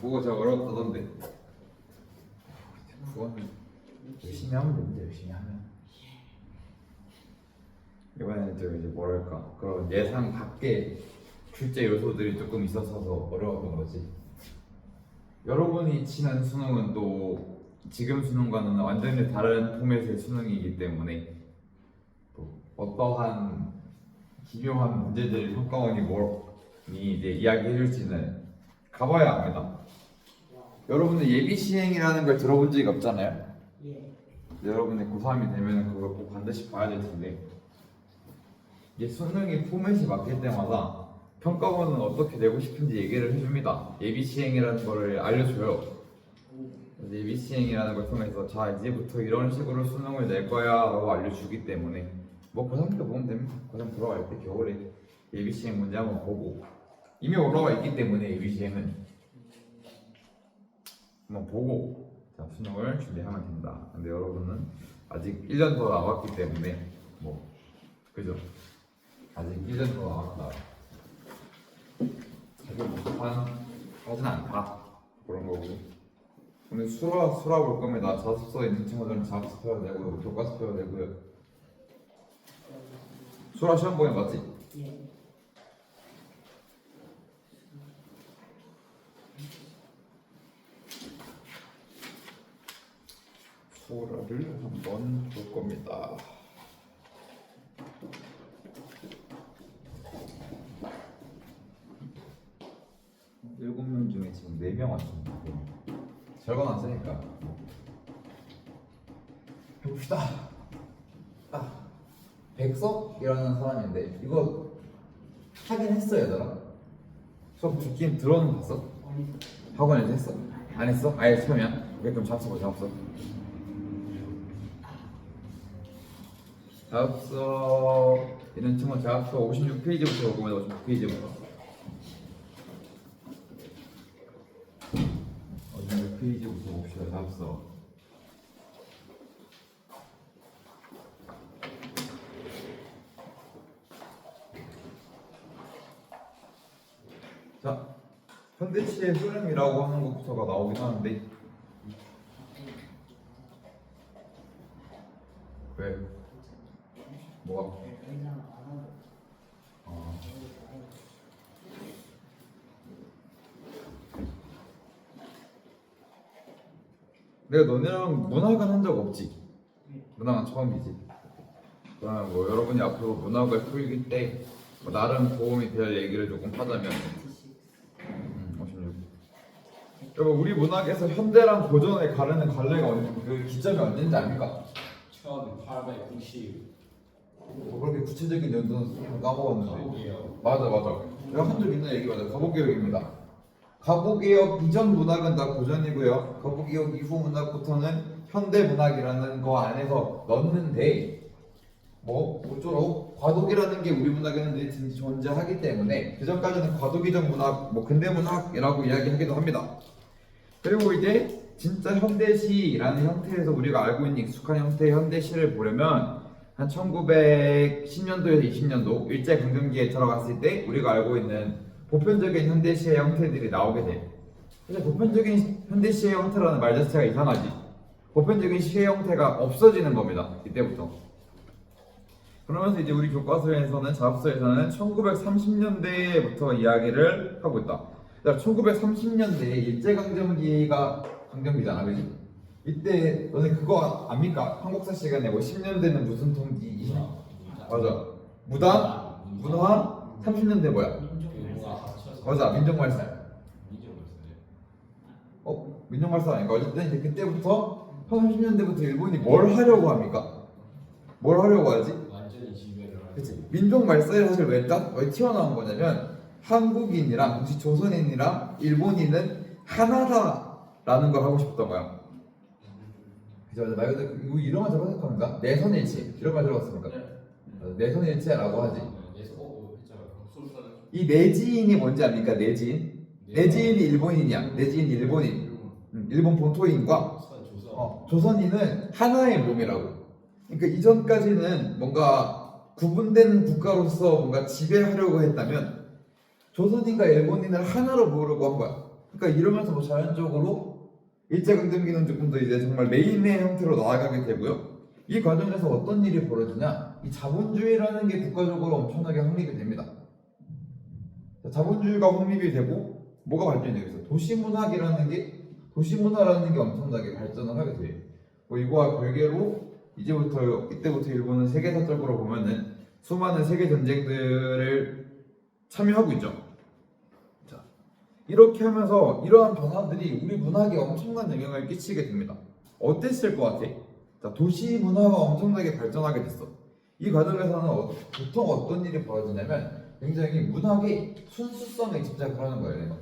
그거 제가 어려웠다던데. 그거는 열심히 하면 됩니다. 열심히 하면. 이번에는 좀 이제 뭐랄까 그런 예상 밖의 출제 요소들이 조금 있어서 어려웠던 거지. 여러분이 치는 수능은 또 지금 수능과는 완전히 다른 포맷의 수능이기 때문에 또 어떠한 기묘한 문제들 평가원이 이제 이야기해줄지는 가봐야 합니다. 여러분들 예비 시행이라는 걸 들어본 적이 없잖아요. 여러분이 고3이 되면 그걸 꼭 반드시 봐야 될 텐데, 이게 수능이 포맷이 바뀔 때마다 평가원은 어떻게 내고 싶은지 얘기를 해줍니다. 예비 시행이라는 거를 알려줘요. 예비 시행이라는 걸 통해서 자 이제부터 이런 식으로 수능을 낼 거야 라고 알려주기 때문에 뭐 고3 때 보면 됩니다. 고3 들어갈 때 겨울에 예비 시행 문제 한번 보고, 이미 올라와 있기 때문에 예비 시행은 한번 보고 자 수능을 준비하면 된다. 근데 여러분은 아직 1년 더 남았기 때문에 그죠? 아직 1년 더 남았다. 자기 복잡하진 않다 그런 거고. 오늘 수라 볼 겁니다. 자습서 있는 친구들은 자습서 펴야 되고요, 교과서 펴야 되고요. 수라 시험 보면 맞지? 수라를 한번 볼 겁니다. 일곱 명 중에 지금 4명 왔습니다. 적어놨으니까 해봅시다. 백석이라는 사람인데 이거 하긴 했어 얘들아? 수업 듣긴 들어는 봤어? 학원에서 했어? 안 했어? 아예 처음이야? 오케이 그럼 잡숴. 잡숴 이런 친구는 잡숴 56페이지부터 보면 56페이지부터 56페이지부터 봅시다. 잡숴 자, 현대시의 흐름이라고 하는 것부터가 나오긴 하는데 왜? 뭐가? 내가 너네랑 문학은 한 적 없지? 문학은 처음이지. 그러면 여러분이 앞으로 문학을 풀기 때 나름 도움이 될 얘기를 조금 하자면 56. 여러분 우리 문학에서 현대랑 고전을 가르는 갈래가 그 기점이 언제인지 압니까? 1890. 그렇게 구체적인 연도는 까먹었는데 맞아 내가 한 적 있는 얘기 맞아. 가보개혁입니다. 가보개혁 이전 문학은 다 고전이고요, 가보개혁 이후 문학부터는 현대 문학이라는 거 안에서 넣는데 모쪼록 과도기라는 게 우리 문학에는 늘 존재하기 때문에 그 전까지는 과도기적 문학, 근대 문학이라고 이야기하기도 합니다. 그리고 이제 진짜 현대시라는 형태에서 우리가 알고 있는 익숙한 형태의 현대시를 보려면 한 1910년도에서 20년도 일제강점기에 들어갔을 때 우리가 알고 있는 보편적인 현대시의 형태들이 나오게 돼. 그래서 보편적인 현대시의 형태라는 말 자체가 이상하지. 보편적인 시의 형태가 없어지는 겁니다. 이때부터. 그러면서 이제 우리 교과서에서는 자습서에서는 1930년대부터 이야기를 하고 있다. 1930년대에 일제강점기가 강점기잖아, 그지? 이때 너네 그거 압니까? 한국사 시간에 10년대는 무슨 통지? 맞아. 문화 30년대 뭐야? 맞아, 민족말살. 민족말살 아닌가? 어쨌든 이제 그때부터 30년대부터 일본이 뭘 하려고 합니까? 뭘 하려고 하지? 완전히 지배를 하는. 그치. 민족말살이 사실 왜 튀어나온 거냐면 한국인이랑 혹시 조선인이랑 일본인은 하나다라는 걸 하고 싶었던 거야. 그죠? 말 그대로 이런 말 들어봤습니까? 내선일치 이런 말 들어봤습니까? 내선일치라고 하지. 이 내지인이 뭔지 압니까? 내지인이 일본인이야. 내지인이 일본인. 일본 본토인과 조선인은 하나의 몸이라고. 그러니까 이전까지는 뭔가 구분된 국가로서 뭔가 지배하려고 했다면 조선인과 일본인을 하나로 모으려고 한 거야. 그러니까 이러면서 뭐 자연적으로 일제강점기는 조금 더 이제 정말 메인의 형태로 나아가게 되고요. 이 과정에서 어떤 일이 벌어지냐? 이 자본주의라는 게 국가적으로 엄청나게 확립이 됩니다. 자본주의가 확립이 되고 뭐가 발전이 되겠어? 도시문화라는 게 엄청나게 발전을 하게 돼요. 뭐 이거와 별개로 이때부터 일본은 세계사적으로 보면은 수많은 세계 전쟁들을 참여하고 있죠. 자, 이렇게 하면서 이러한 변화들이 우리 문학에 엄청난 영향을 끼치게 됩니다. 어땠을 것 같아? 자, 도시 문화가 엄청나게 발전하게 됐어. 이 과정에서는 보통 어떤 일이 벌어지냐면 굉장히 문학의 순수성에 집착을 하는 거예요.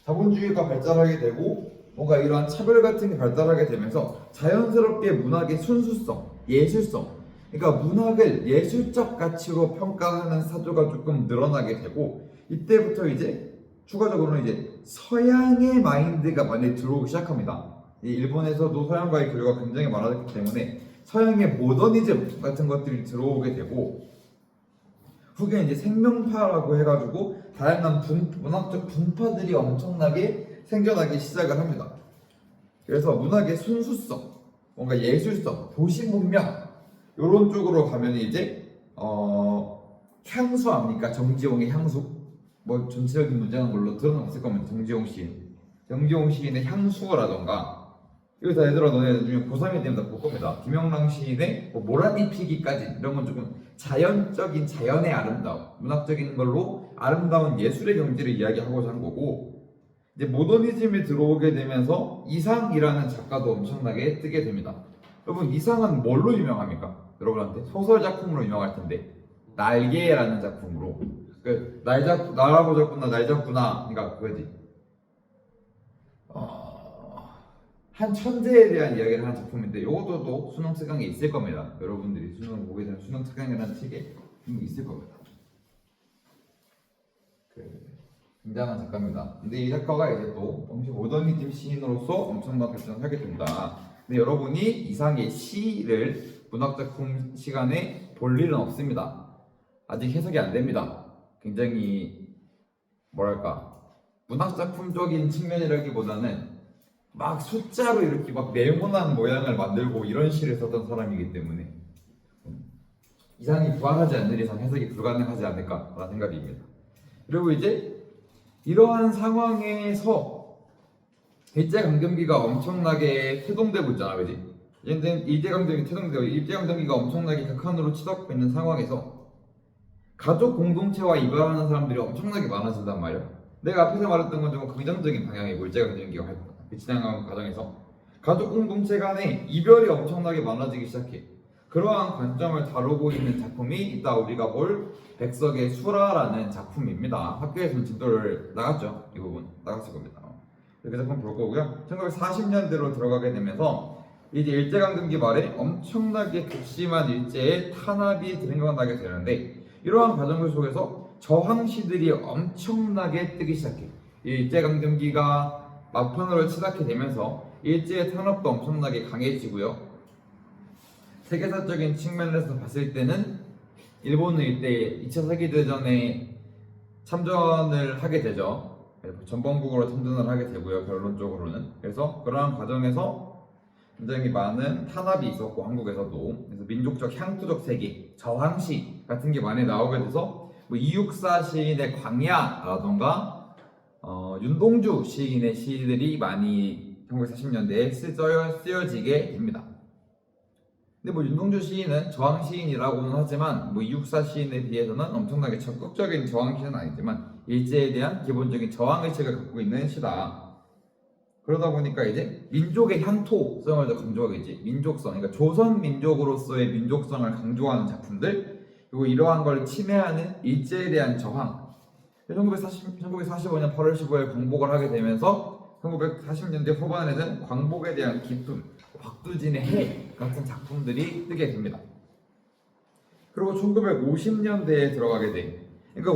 자본주의가 발달하게 되고 뭔가 이러한 차별 같은 게 발달하게 되면서 자연스럽게 문학의 순수성, 예술성, 그러니까 문학을 예술적 가치로 평가하는 사조가 조금 늘어나게 되고 이때부터 이제 추가적으로는 이제 서양의 마인드가 많이 들어오기 시작합니다. 일본에서도 서양과의 교류가 굉장히 많았기 때문에 서양의 모더니즘 같은 것들이 들어오게 되고 후기는 이제 생명파라고 해가지고 다양한 문학적 분파들이 엄청나게 생겨나기 시작을 합니다. 그래서 문학의 순수성, 뭔가 예술성, 도시 문명 이런 쪽으로 가면 이제 향수 압니까? 정지용의 향수. 뭐 전체적인 문장은 물론 들어봤을 겁니다. 정지용 시인의 향수라던가 이거 다 얘들아 너네 중에 고3이 되면 다 볼 겁니다. 김영랑 시인의 뭐 모란이 피기까지 이런 건 조금 자연적인 자연의 아름다움, 문학적인 걸로 아름다운 예술의 경지를 이야기하고자 한 거고 이제 모더니즘이 들어오게 되면서 이상이라는 작가도 엄청나게 뜨게 됩니다. 여러분 이상은 뭘로 유명합니까? 여러분한테 소설 작품으로 유명할 텐데 날개라는 작품으로 나라고 잡구나 날 잡구나 그러니까 그거지. 한 천재에 대한 이야기를 한 작품인데 이것도 또 수능 특강에 있을 겁니다. 여러분들이 수능 보게 되면 수능 특강이라는 책에 있을 겁니다. 굉장한 작가입니다. 근데 이 작가가 이제 또 모더니즘 시인으로서 엄청나게 발전하게 됩니다. 근데 여러분이 이상의 시를 문학작품 시간에 볼 일은 없습니다. 아직 해석이 안 됩니다. 굉장히 뭐랄까 문학작품적인 측면이라기보다는 막 숫자로 이렇게 막 네모난 모양을 만들고 이런 시를 썼던 사람이기 때문에 이상이 부합하지 않는 이상 해석이 불가능하지 않을까라는 생각입니다. 그리고 이제 이러한 상황에서 일제강점기가 엄청나게 태동되고 있잖아, 그지? 일제강점기가 엄청나게 극한으로 치닫고 있는 상황에서 가족 공동체와 이별하는 사람들이 엄청나게 많아진단 말이야. 내가 앞에서 말했던 건 좀 긍정적인 방향이고 일제강점기가 진행하는 과정에서 가족 공동체 간의 이별이 엄청나게 많아지기 시작해. 그러한 관점을 다루고 있는 작품이 이따 우리가 볼 백석의 수라라는 작품입니다. 학교에서는 진도를 나갔죠. 이 부분 나갔을 겁니다. 이렇게 작품 볼 거고요. 1940년대로 들어가게 되면서 이제 일제강점기 말에 엄청나게 극심한 일제의 탄압이 생겨나게 되는데 이러한 과정 속에서 저항시들이 엄청나게 뜨기 시작해. 이 일제강점기가 막판으로 치닫게 되면서 일제의 탄압도 엄청나게 강해지고요. 세계사적인 측면에서 봤을 때는 일본은 이때 2차 세계대전에 참전을 하게 되죠. 전범국으로 참전을 하게 되고요. 결론적으로는. 그래서 그러한 과정에서 굉장히 많은 탄압이 있었고 한국에서도 그래서 민족적 향토적 세계, 저항시 같은 게 많이 나오게 돼서 뭐 이육사 시인의 광야라던가 윤동주 시인의 시들이 많이 1940년대에 쓰여지게 됩니다. 근데 뭐 윤동주 시인은 저항 시인이라고는 하지만 뭐 이육사 시인에 비해서는 엄청나게 적극적인 저항 시는 아니지만 일제에 대한 기본적인 저항 의식을 갖고 있는 시다. 그러다 보니까 이제 민족의 향토성을 더 강조하겠지. 민족성, 그러니까 조선 민족으로서의 민족성을 강조하는 작품들 그리고 이러한 걸 침해하는 일제에 대한 저항 1945년 8월 15일 광복을 하게 되면서 1940년대 후반에는 광복에 대한 기쁨, 박두진의 해 같은 작품들이 뜨게 됩니다. 그리고 1950년대에 들어가게 돼. 그러니까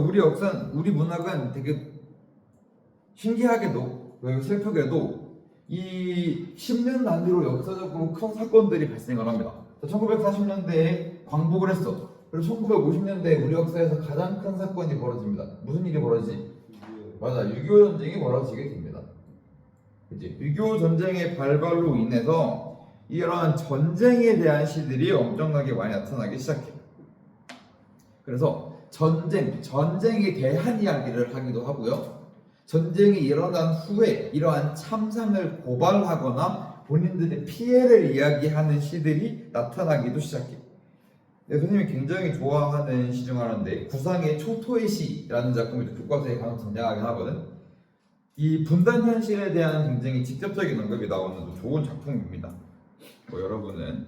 우리 문학은 되게 신기하게도 슬프게도 이 10년 단위로 역사적으로 큰 사건들이 발생을 합니다. 1940년대에 광복을 했어. 그리고 1950년대 우리 역사에서 가장 큰 사건이 벌어집니다. 무슨 일이 벌어지지? 맞아, 6.25 전쟁이 벌어지게 됩니다. 그치? 6.25 전쟁의 발발로 인해서 이러한 전쟁에 대한 시들이 엄청나게 많이 나타나기 시작해요. 그래서 전쟁에 대한 이야기를 하기도 하고요. 전쟁이 일어난 후에 이러한 참상을 고발하거나 본인들의 피해를 이야기하는 시들이 나타나기도 시작해요. 네, 선생님이 굉장히 좋아하는 시 중 하나인데 구상의 초토의 시라는 작품이 교과서에 가장 등장하긴 하거든. 이 분단 현실에 대한 굉장히 직접적인 언급이 나오는 좋은 작품입니다. 뭐 여러분은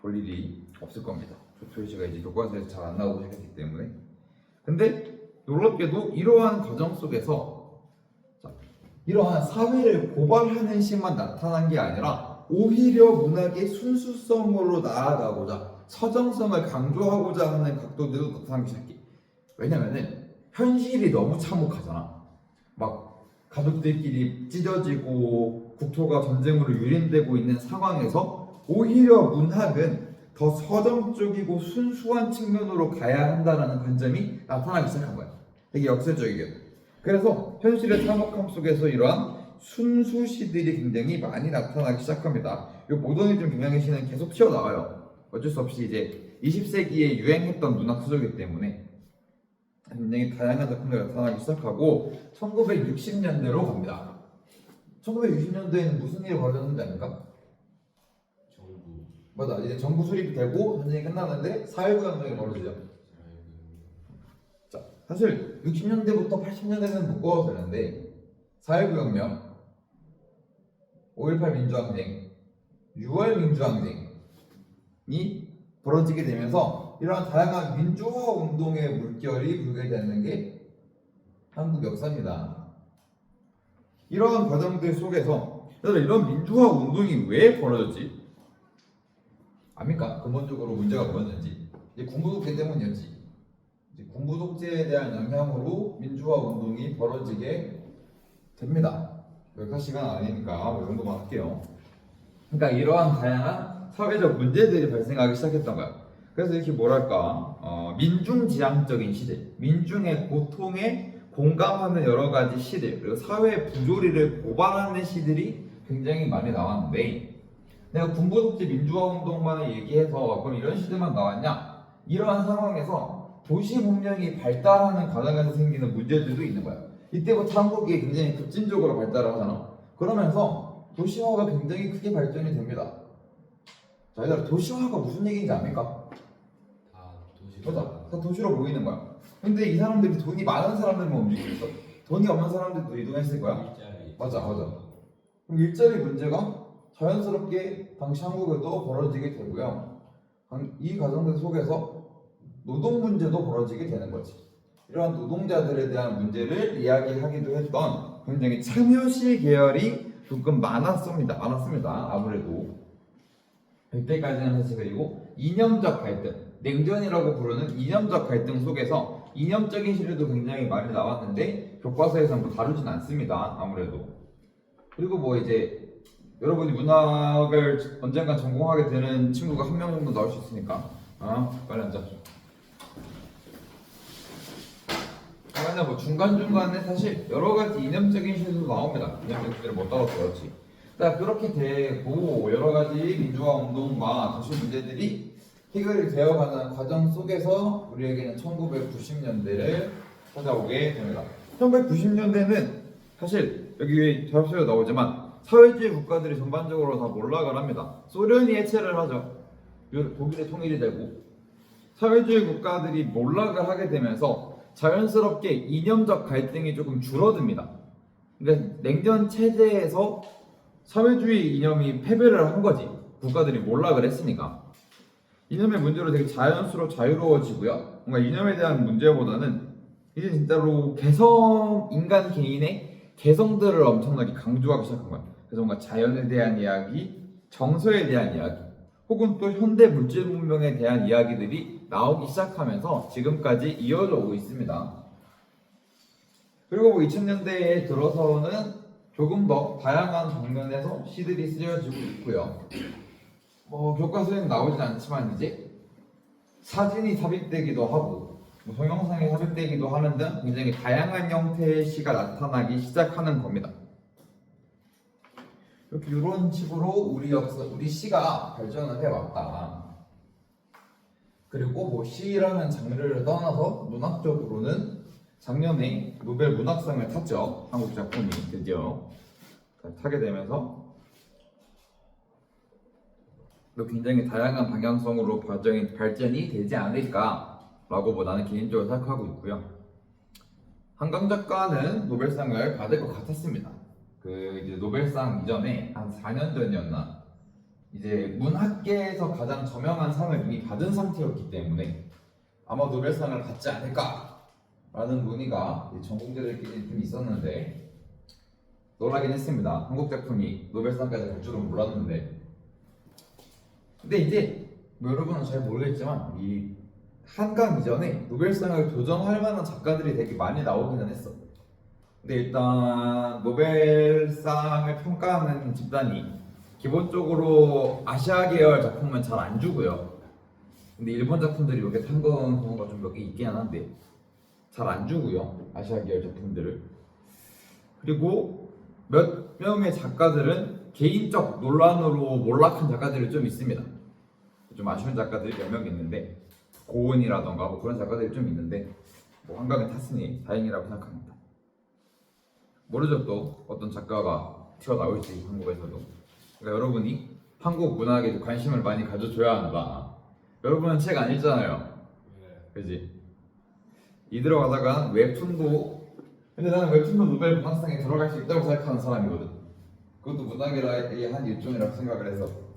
볼 일이 없을 겁니다. 초토의 시가 이제 교과서에서 잘 안 나오고 있기 때문에. 근데 놀랍게도 이러한 과정 속에서 이러한 사회를 고발하는 시만 나타난 게 아니라 오히려 문학의 순수성으로 나아가고자 서정성을 강조하고자 하는 각도들도 나타나기 시작해. 왜냐면은 현실이 너무 참혹하잖아. 막 가족들끼리 찢어지고 국토가 전쟁으로 유린되고 있는 상황에서 오히려 문학은 더 서정적이고 순수한 측면으로 가야 한다는 관점이 나타나기 시작한 거야. 되게 역설적이에요. 그래서 현실의 참혹함 속에서 이러한 순수시들이 굉장히 많이 나타나기 시작합니다. 이 모더니즘 경향의 시는 계속 튀어나와요. 어쩔 수 없이 이제 20세기에 유행했던 문학 수조이기 때문에 굉장히 다양한 작품들이 나타나기 시작하고 1960년대로 갑니다. 1960년대에는 무슨 일이 벌어졌는지 아닙니까? 맞아, 이제 정부 수립이 되고 전쟁이 끝나는데 4.19혁명이 벌어지죠. 자, 사실 60년대부터 80년대는 묶어도 되는데 4.19혁명, 5.18 민주항쟁, 6월 민주항쟁이 벌어지게 되면서 이러한 다양한 민주화 운동의 물결이 불게 되는 게 한국 역사입니다. 이러한 과정들 속에서 이런 민주화 운동이 왜 벌어졌지? 압니까? 근본적으로 문제가 뭐였는지. 이제 군부독재 때문이었지. 이제 군부독재에 대한 영향으로 민주화 운동이 벌어지게 됩니다. 여기까지 시간 아니니까 뭐 정도만 할게요. 그러니까 이러한 다양한 사회적 문제들이 발생하기 시작했던 거야. 그래서 이렇게 뭐랄까 민중지향적인 시대, 민중의 고통에 공감하는 여러 가지 시들, 그리고 사회 부조리를 고발하는 시들이 굉장히 많이 나왔는데, 내가 군부독재 민주화운동만을 얘기해서 그럼 이런 시대만 나왔냐? 이러한 상황에서 도시 문명이 발달하는 과정에서 생기는 문제들도 있는 거야. 이때부터 한국이 굉장히 급진적으로 발달을 하잖아. 그러면서 도시화가 굉장히 크게 발전이 됩니다. 자, 얘들아, 도시화가 무슨 얘기인지 압니까? 맞아, 다 도시로 모이는 거야. 근데 이 사람들이 돈이 많은 사람들만 움직이고 있어. 돈이 없는 사람들도 이동했을 거야. 맞아. 그럼 일자리 문제가 자연스럽게 당시 한국에도 벌어지게 되고요. 이 과정들 속에서 노동 문제도 벌어지게 되는 거지. 이러한 노동자들에 대한 문제를 이야기하기도 했던 굉장히 참여시 계열이 조금 많았습니다. 아무래도 이때까지는 사실. 그리고 이념적 갈등, 냉전이라고 부르는 이념적 갈등 속에서 이념적인 시류도 굉장히 많이 나왔는데 교과서에서는 뭐 다루진 않습니다. 아무래도. 그리고 뭐 이제 여러분이 문학을 언젠간 전공하게 되는 친구가 한 명 정도 나올 수 있으니까 빨리 앉아. 그러면 뭐 중간중간에 사실 여러 가지 이념적인 시도도 나옵니다. 이념적인 시도를 못 따라서 그렇지. 자, 그렇게 되고 여러 가지 민주화 운동과 도시 문제들이 해결이 되어가는 과정 속에서 우리에게는 1990년대를 찾아오게 됩니다. 1990년대는 사실 여기 자료에 나오지만 사회주의 국가들이 전반적으로 다 몰락을 합니다. 소련이 해체를 하죠. 독일의 통일이 되고 사회주의 국가들이 몰락을 하게 되면서 자연스럽게 이념적 갈등이 조금 줄어듭니다. 그러니까 냉전 체제에서 사회주의 이념이 패배를 한 거지. 국가들이 몰락을 했으니까. 이념의 문제로 되게 자연스럽고 자유로워지고요. 뭔가 이념에 대한 문제보다는 이제 진짜로 인간 개인의 개성들을 엄청나게 강조하기 시작한 거예요. 그래서 뭔가 자연에 대한 이야기, 정서에 대한 이야기, 혹은 또 현대 물질 문명에 대한 이야기들이 나오기 시작하면서 지금까지 이어져 오고 있습니다. 그리고 뭐 2000년대에 들어서는 조금 더 다양한 방면에서 시들이 쓰여지고 있고요. 뭐 교과서에는 나오진 않지만 이제 사진이 삽입되기도 하고 뭐 동영상이 삽입되기도 하는 등 굉장히 다양한 형태의 시가 나타나기 시작하는 겁니다. 이렇게 이런 식으로 우리 시가 발전을 해왔다. 그리고 뭐 시라는 장르를 떠나서 문학적으로는 작년에 노벨 문학상을 탔죠. 한국 작품이 드디어 타게 되면서 또 굉장히 다양한 방향성으로 발전이 되지 않을까라고 나는 개인적으로 생각하고 있고요. 한강 작가는 노벨상을 받을 것 같았습니다. 이제 노벨상 이전에 한 4년 전이었나 이제 문학계에서 가장 저명한 상을 이미 받은 상태였기 때문에 아마 노벨상을 받지 않을까라는 논의가 전공자들끼리 좀 있었는데 놀라긴 했습니다. 한국 작품이 노벨상까지 갈 줄은 몰랐는데 근데 이제 뭐 여러분은 잘 모르겠지만 이 한강 이전에 노벨상을 도전할 만한 작가들이 되게 많이 나오기는 했어. 근데 일단 노벨상을 평가하는 집단이 기본적으로 아시아 계열 작품은 잘 안 주고요. 근데 일본 작품들이 몇 개 탄 경우가 좀 몇 개 있긴 한데 잘 안 주고요. 아시아 계열 작품들을. 그리고 몇 명의 작가들은 개인적 논란으로 몰락한 작가들이 좀 있습니다. 좀 아쉬운 작가들이 몇 명 있는데 고은이라던가 뭐 그런 작가들이 좀 있는데 뭐 한강에 탔으니 다행이라고 생각합니다. 모르죠 또 어떤 작가가 튀어나올지 한국에서도. 그러니까 여러분이 한국 문학에 관심을 많이 가져줘야 한다. 여러분은 책 안 읽잖아요. 그지? 이 들어가다가 웹툰도 근데 나는 웹툰도 노벨 문학상에 들어갈 수 있다고 생각하는 사람이거든. 그것도 문학의 한 일종이라고 생각을 해서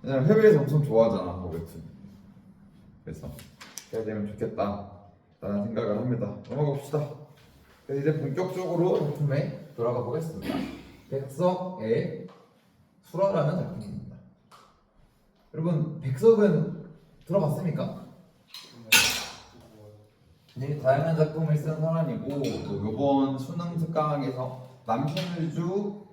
왜냐면 해외에서 엄청 좋아하잖아 뭐 웹툰. 그래서 그래야 되면 좋겠다 라는 생각을 합니다. 넘어가 봅시다. 이제 본격적으로 작품에 돌아가 보겠습니다. 백석의 수라라는 작품입니다. 여러분 백석은 들어봤습니까? 네, 다양한 작품을 쓴 사람이고 또 이번 수능 특강에서 남신의주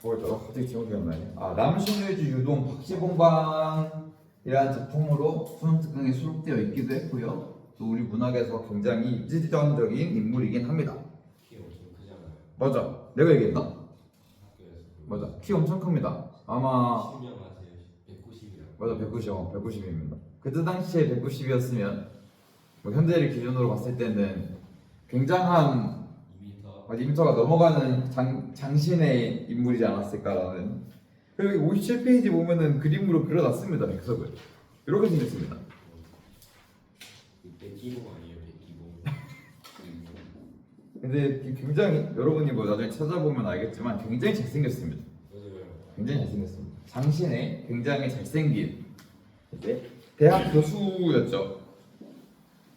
뭐였더라? 갑자기 기억이 안 나네. 남신의주 유동 박시봉방이라는 작품으로 수능 특강에 수록되어 있기도 했고요. 또 우리 문학에서 굉장히 입지전적인 인물이긴 합니다. 키 엄청 크잖아요. 맞아. 내가 얘기했나? 학교에서. 맞아. 키 엄청 큽니다. 아마 10년 하세요. 190이라고. 맞아. 190입니다. 그때 당시에 190이었으면 뭐 현재를 기준으로 봤을 때는 굉장한 2m. 2m가 넘어가는 장신의 인물이지 않았을까라는. 그리고 57페이지 보면은 그림으로 그려놨습니다. 백석을 이렇게 생겼습니다. 백기봉 아니에요? 백기봉. 근데 굉장히 여러분이 뭐 나중에 찾아보면 알겠지만 굉장히 잘생겼습니다. 맞아요. 굉장히 잘생겼습니다. 장신의 굉장히 잘생긴 이제 대학 교수였죠.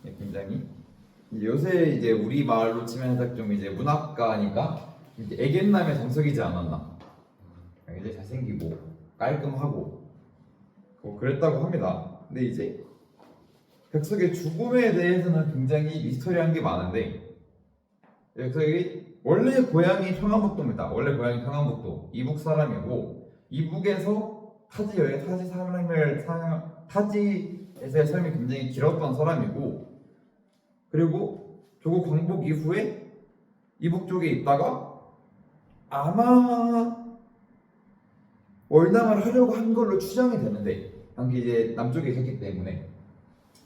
네, 굉장히 요새 이제 우리 말로 치면 살짝 좀 이제 문학가니까 이제 애견남의 정석이지 않았나. 굉장히 잘생기고 깔끔하고 뭐 그랬다고 합니다. 근데 이제 백석의 죽음에 대해서는 굉장히 미스터리한 게 많은데 백석이 원래 고향이 평안북도입니다. 원래 고향이 평안북도 이북 사람이고 이북에서 타지에서의 삶이 굉장히 길었던 사람이고 그리고 조국 광복 이후에 이북 쪽에 있다가 아마 월남을 하려고 한 걸로 추정이 되는데 당시 이제 남쪽에 있었기 때문에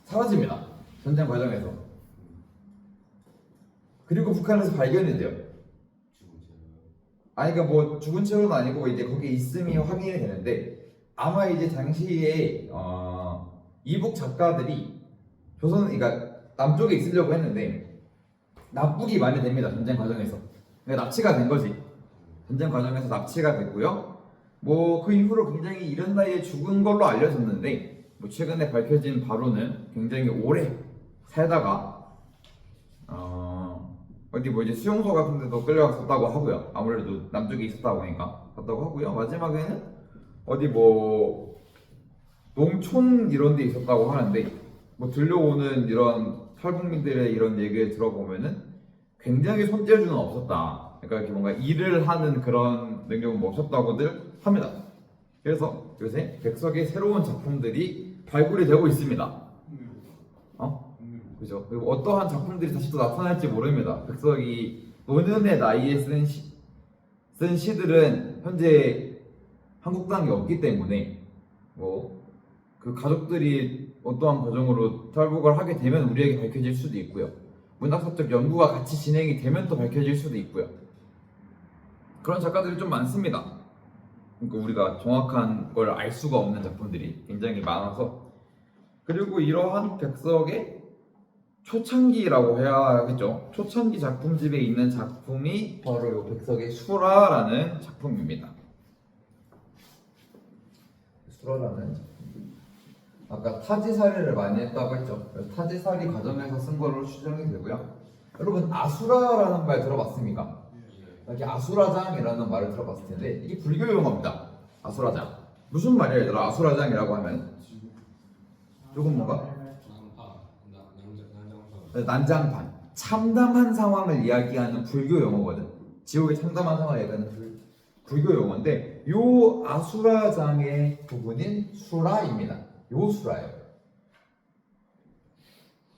사라집니다. 전쟁 과정에서. 그리고 북한에서 발견이 돼요. 죽은 채로. 그러니까 뭐 죽은 채로는 아니고 이제 거기 있음이 확인이 되는데 아마 이제 당시에 이북 작가들이 그러니까 남쪽에 있으려고 했는데 납북이 많이 됩니다. 전쟁 과정에서. 그러니까 납치가 된 거지. 전쟁 과정에서 납치가 됐고요. 뭐 그 이후로 굉장히 이른 나이에 죽은 걸로 알려졌는데 뭐 최근에 밝혀진 바로는 굉장히 오래 살다가 어디 뭐 이제 수용소 같은 데도 끌려갔었다고 하고요. 아무래도 남쪽에 있었다 보니까 갔다고 하고요. 마지막에는 어디 뭐 농촌 이런 데 있었다고 하는데 뭐 들려오는 이런 탈북민들의 이런 얘기를 들어보면은 굉장히 손재주는 없었다. 그러니까 이렇게 뭔가 일을 하는 그런 능력은 뭐 없었다고들 합니다. 그래서 요새 백석의 새로운 작품들이 발굴이 되고 있습니다. 그죠? 그리고 어떠한 작품들이 다시 또 나타날지 모릅니다. 백석이 노년의 나이에 쓴 시들은 현재 한국 땅에 없기 때문에 뭐 그 가족들이 어떠한 과정으로 탈북을 하게 되면 우리에게 밝혀질 수도 있고요. 문학사적 연구가 같이 진행이 되면 또 밝혀질 수도 있고요. 그런 작가들이 좀 많습니다. 그러니까 우리가 정확한 걸 알 수가 없는 작품들이 굉장히 많아서, 그리고 이러한 백석의 초창기라고 해야겠죠. 초창기 작품집에 있는 작품이 바로 이 백석의 수라라는 작품입니다. 수라라는 작품. 아까 타지살이를 많이 했다고 했죠. 타지살이 과정에서 쓴 걸로 추정이 되고요. 여러분 아수라라는 말 들어봤습니까? 이렇게 아수라장이라는 말을 들어봤을 텐데 이게 불교 용어입니다. 아수라장. 무슨 말이에요, 얘들아? 아수라장이라고 하면 조금 뭔가 난장판, 참담한 상황을 이야기하는 불교 용어거든. 지옥의 참담한 상황을 얘기하는 불교 용어인데 요 아수라장의 부분인 수라입니다. 요 수라예요.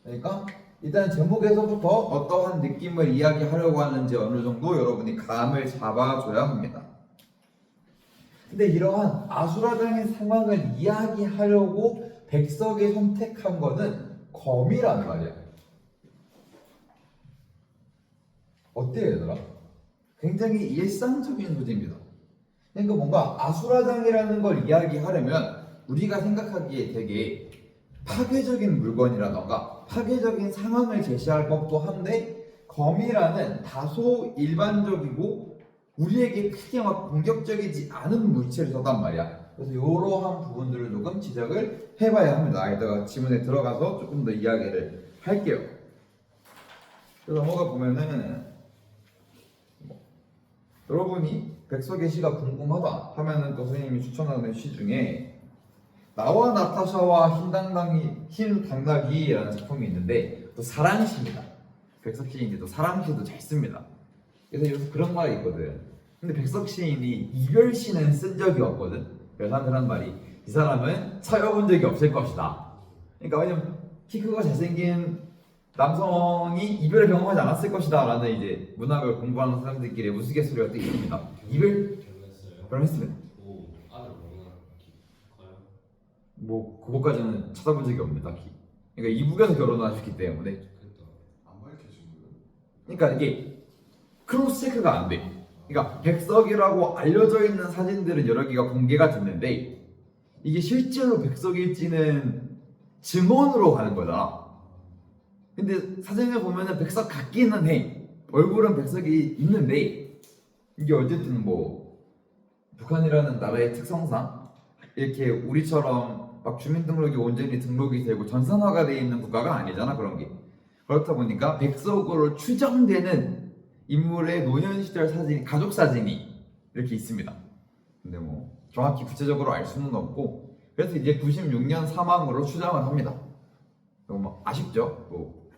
그러니까 일단 제목에서부터 어떠한 느낌을 이야기하려고 하는지 어느 정도 여러분이 감을 잡아줘야 합니다. 근데 이러한 아수라장의 상황을 이야기하려고 백석이 선택한 거는 검이라는 말이야. 어때요, 얘들아? 굉장히 일상적인 소재입니다. 그러니까 뭔가 아수라장이라는 걸 이야기하려면 우리가 생각하기에 되게 파괴적인 물건이라던가 파괴적인 상황을 제시할 법도 한데 검이라는 다소 일반적이고 우리에게 크게 막 공격적이지 않은 물체를 썼단 말이야. 그래서 이러한 부분들을 조금 지적을 해봐야 합니다. 이따가 지문에 들어가서 조금 더 이야기를 할게요. 그래서 넘어가 보면은 여러분이 백석의 시가 궁금하다 하면은 또 선생님이 추천하는 시 중에 나와 나타샤와 흰 당나귀라는 작품이 있는데 또 사랑시입니다. 백석 시인이 또 사랑시도 잘 씁니다. 그래서 여기서 그런 말이 있거든. 근데 백석 시인이 이별시는 쓴 적이 없거든. 그래서 사람들은 말이 이 사람은 사귀어본 적이 없을 것이다. 그러니까 왜냐면 키 크고 잘생긴 남성이 이별을 경험하지 않았을 것이다 라는 이제 문학을 공부하는 사람들끼리 우스갯소리가 또 있습니다. 이별 결혼했습니다. 뭐 그것까지는 찾아본 적이 없네 딱히. 그러니까 이북에서 결혼을 하셨기 때문에. 안 밝혀진 거예요? 그러니까 이게 크로스 체크가 안 돼. 그러니까 백석이라고 알려져 있는 사진들은 여러 개가 공개가 됐는데 이게 실제로 백석일지는 증언으로 가는 거잖아. 근데 사진을 보면은 백석 같기는 해. 얼굴은 백석이 있는데 이게 어쨌든 뭐 북한이라는 나라의 특성상 이렇게 우리처럼 막 주민등록이 온전히 등록이 되고 전산화가 되어 있는 국가가 아니잖아. 그런 게. 그렇다 보니까 백석으로 추정되는 인물의 노년 시절 사진, 가족 사진이 이렇게 있습니다. 근데 뭐 정확히 구체적으로 알 수는 없고 그래서 이제 96년 사망으로 추정을 합니다. 뭐 아쉽죠. 뭐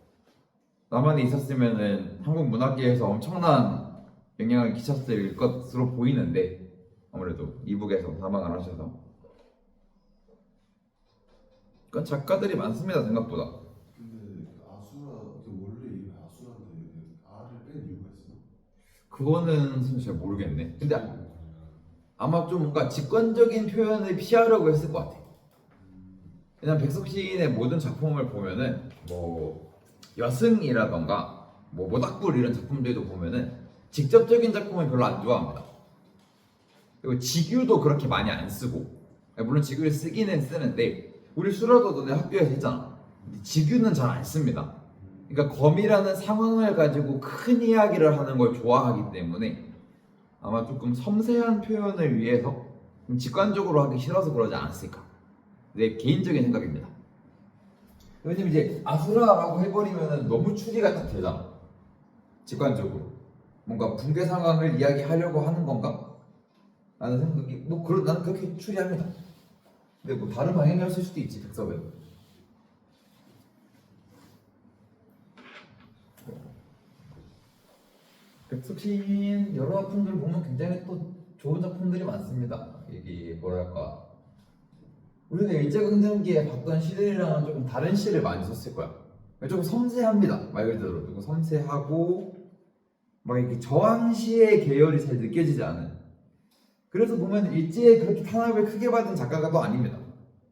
남한에 있었으면은 한국 문학계에서 엄청난 영향을 끼쳤을 것으로 보이는데 아무래도 이북에서 사망을 하셔서. 그러니까 작가들이 많습니다 생각보다. 근데 아수라 원래 이름이 아수라인데 R을 뺀 이유가 있어? 그거는 사실 잘 모르겠네. 근데 아마 좀 뭔가 직관적인 표현을 피하려고 했을 것 같아. 왜냐면 백석 시인의 모든 작품을 보면은 뭐 여승이라던가 뭐 모닥불 이런 작품들도 보면은 직접적인 작품을 별로 안 좋아합니다. 그리고 직유도 그렇게 많이 안 쓰고, 물론 직유를 쓰기는 쓰는데 우리 수라도 너네 학교에서 했잖아. 직유는 잘 안 씁니다. 그러니까 검이라는 상황을 가지고 큰 이야기를 하는 걸 좋아하기 때문에 아마 조금 섬세한 표현을 위해서 좀 직관적으로 하기 싫어서 그러지 않았을까. 내 개인적인 생각입니다. 왜냐면 이제 아수라라고 해버리면 너무 추리가 딱 되잖아. 직관적으로 뭔가 붕괴 상황을 이야기하려고 하는 건가? 라는 생각이 나는 그렇게 추리합니다. 근데 뭐 다른 방향이었을 수도 있지 백석은. 백석 시인 여러 작품들 보면 굉장히 또 좋은 작품들이 많습니다. 이게 뭐랄까 우리가 일제강점기에 봤던 시들이랑은 조금 다른 시를 많이 썼을 거야. 조금 섬세합니다. 말 그대로 조금 섬세하고 막 이렇게 저항시의 계열이 잘 느껴지지 않은. 그래서 보면 일제에 그렇게 탄압을 크게 받은 작가가 또 아닙니다.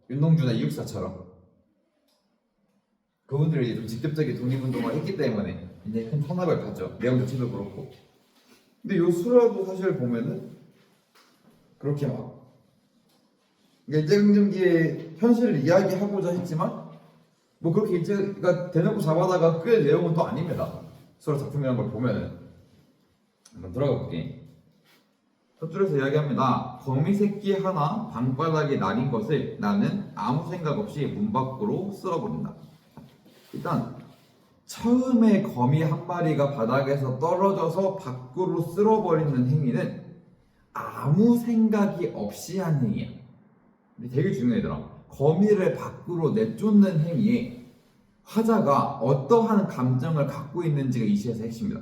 윤동주나 이육사처럼 그분들이 좀 직접적인 독립운동을 했기 때문에 이제 큰 탄압을 받죠. 내용 자체도 그렇고. 근데 요 수라도 사실 보면은 그렇게 막 일제강점기의 현실을 이야기하고자 했지만 뭐 그렇게 일제가 대놓고 잡아다가 꽤 내용은 또 아닙니다. 수라 작품이라는 걸 보면은 한번 들어가 볼게. 첫 줄에서 이야기합니다. 거미 새끼 하나 방바닥에 날인 것을 나는 아무 생각 없이 문 밖으로 쓸어버린다. 일단 처음에 거미 한 마리가 바닥에서 떨어져서 밖으로 쓸어버리는 행위는 아무 생각이 없이 한 행위야. 근데 되게 중요하더라. 거미를 밖으로 내쫓는 행위에 화자가 어떠한 감정을 갖고 있는지가 이 시에서 핵심이다.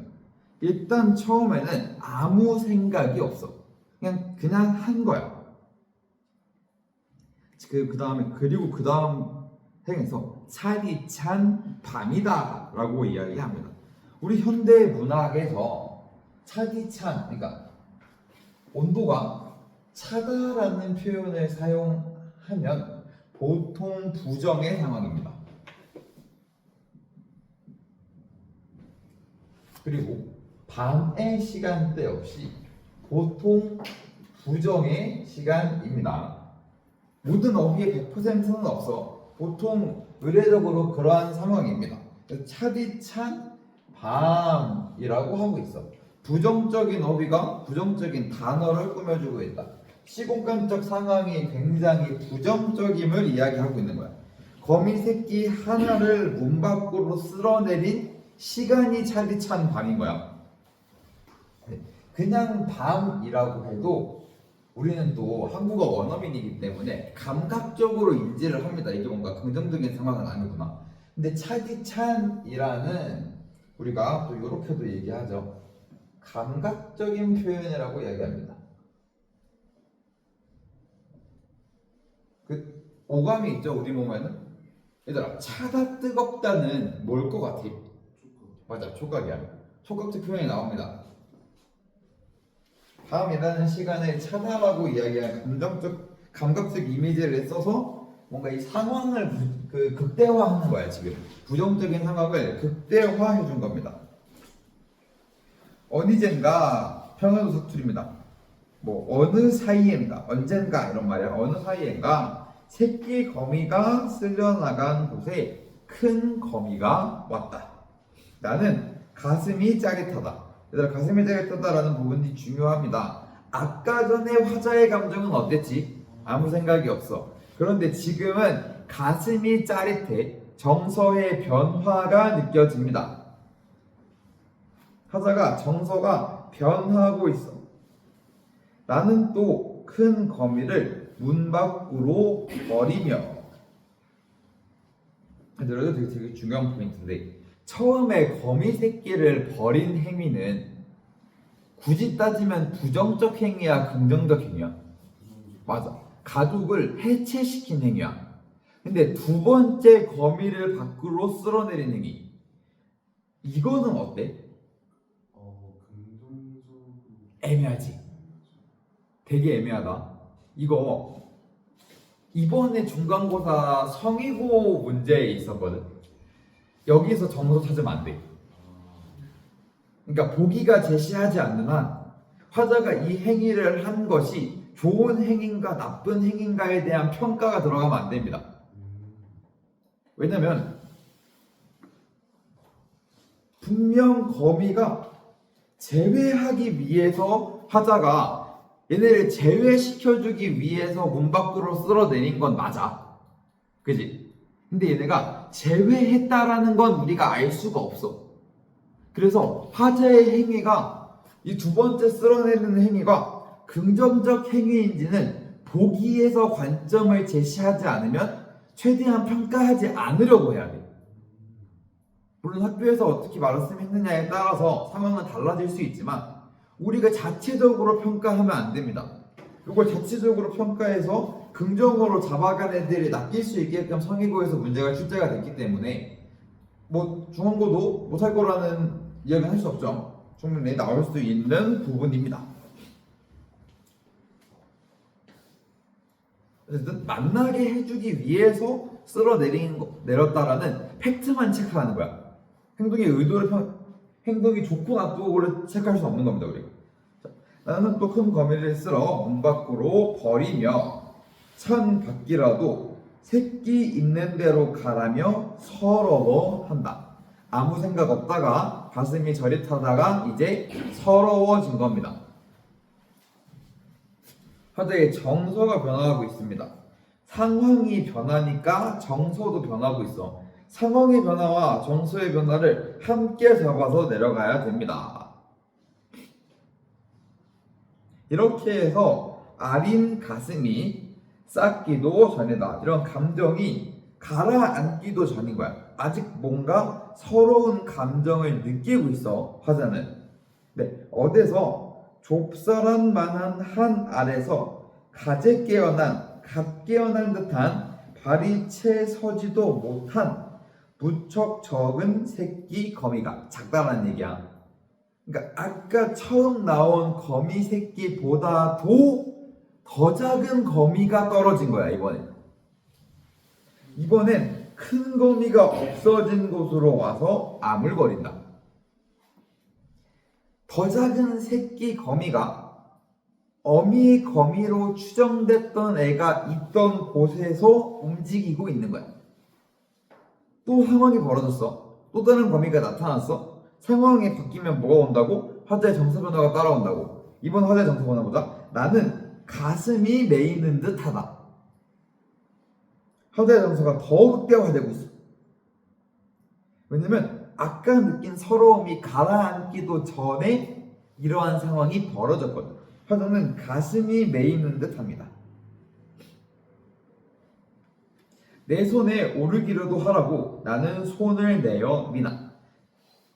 일단 처음에는 아무 생각이 없어. 그냥 한 거야. 그 다음 행에서 차디찬 밤이다 라고 이야기합니다. 우리 현대 문학에서 차디찬, 그러니까 온도가 차다라는 표현을 사용하면 보통 부정의 상황입니다. 그리고 밤의 시간대 없이 보통 부정의 시간입니다. 모든 어휘에 100%는 없어. 보통 의례적으로 그러한 상황입니다. 차디찬 밤이라고 하고 있어. 부정적인 어휘가 부정적인 단어를 꾸며주고 있다. 시공간적 상황이 굉장히 부정적임을 이야기하고 있는 거야. 거미 새끼 하나를 문 밖으로 쓸어내린 시간이 차디찬 밤인 거야. 그냥 밤이라고 해도 우리는 또 한국어 원어민이기 때문에 감각적으로 인지를 합니다. 이게 뭔가 긍정적인 상황은 아니구나. 근데 차디찬이라는 우리가 또 이렇게도 얘기하죠. 감각적인 표현이라고 이야기합니다. 그 오감이 있죠, 우리 몸에는. 얘들아, 차다 뜨겁다는 뭘 것 같아? 맞아, 촉각이야. 촉각적 표현이 나옵니다. 밤이라는 시간을 차다라고 이야기하는 감각적 이미지를 써서 뭔가 이 상황을 극대화하는 거야. 지금 부정적인 상황을 극대화해 준 겁니다. 어니젠가 평화도 사투리입니다. 뭐 어느 사이엔가, 언젠가 이런 말이야. 어느 사이엔가 새끼 거미가 쓸려나간 곳에 큰 거미가 왔다. 나는 가슴이 짜릿하다. 얘들아, 가슴이 짜릿하다라는 부분이 중요합니다. 아까 전에 화자의 감정은 어땠지? 아무 생각이 없어. 그런데 지금은 가슴이 짜릿해. 정서의 변화가 느껴집니다. 화자가 정서가 변화하고 있어. 나는 또 큰 거미를 문 밖으로 버리며. 얘들아, 되게 중요한 포인트인데, 처음에 거미 새끼를 버린 행위는 굳이 따지면 부정적 행위야, 긍정적 행위야? 맞아. 가족을 해체시킨 행위야. 근데 두 번째 거미를 밖으로 쓸어내린 행위, 이거는 어때? 긍정적으로 애매하지? 되게 애매하다. 이거 이번에 중간고사 성의고 문제에 있었거든. 여기서 정서 찾으면 안 돼. 그러니까 보기가 제시하지 않는 한 화자가 이 행위를 한 것이 좋은 행위인가 나쁜 행위인가에 대한 평가가 들어가면 안 됩니다. 왜냐면 분명 거미가 제외하기 위해서 화자가 얘네를 제외시켜주기 위해서 문 밖으로 쓸어내린 건 맞아. 그지? 근데 얘네가 제외했다라는 건 우리가 알 수가 없어. 그래서 화자의 행위가, 이 두 번째 쓸어내리는 행위가 긍정적 행위인지는 보기에서 관점을 제시하지 않으면 최대한 평가하지 않으려고 해야 돼. 물론 학교에서 어떻게 말씀을 했느냐에 따라서 상황은 달라질 수 있지만 우리가 자체적으로 평가하면 안 됩니다. 이걸 자체적으로 평가해서 긍정으로 잡아간 애들이 낚일 수 있게끔 성의고에서 문제가 출제가 됐기 때문에 뭐 중원고도 못할 거라는 이야기는 할 수 없죠. 충분히 나올 수 있는 부분입니다. 어쨌든 만나게 해주기 위해서 내렸다라는 팩트만 체크하는 거야. 행동의 의도를 행동이 좋고 나쁘고를 체크할 수 없는 겁니다. 우리가. 자, 나는 또 큰 거미를 쓸어 문 밖으로 버리며 천 밖이라도 새끼 있는 대로 가라며 서러워한다. 아무 생각 없다가 가슴이 저릿하다가 이제 서러워진 겁니다. 화자의 정서가 변화하고 있습니다. 상황이 변하니까 정서도 변하고 있어. 상황의 변화와 정서의 변화를 함께 잡아서 내려가야 됩니다. 이렇게 해서 아린 가슴이 싹기도 전이다. 이런 감정이 가라앉기도 전인 거야. 아직 뭔가 서러운 감정을 느끼고 있어, 화자는. 네, 어디서 좁쌀한 만한 한 알에서 갓 깨어난 듯한 발이 채 서지도 못한 무척 적은 새끼 거미가 작다는 얘기야. 그러니까 아까 처음 나온 거미 새끼보다도 더 작은 거미가 떨어진 거야. 이번엔 큰 거미가 없어진 곳으로 와서 아물거린다. 더 작은 새끼 거미가 어미 거미로 추정됐던 애가 있던 곳에서 움직이고 있는 거야. 또 상황이 벌어졌어. 또 다른 거미가 나타났어. 상황이 바뀌면 뭐가 온다고? 화자의 정서 변화가 따라온다고. 이번 화자의 정서 변화 보자. 나는 가슴이 메이는 듯하다. 화자의 정서가 더 극대화되고 있어. 왜냐면 아까 느낀 서러움이 가라앉기도 전에 이러한 상황이 벌어졌거든. 화자는 가슴이 메이는 듯합니다. 내 손에 오르기라도 하라고 나는 손을 내어 미나.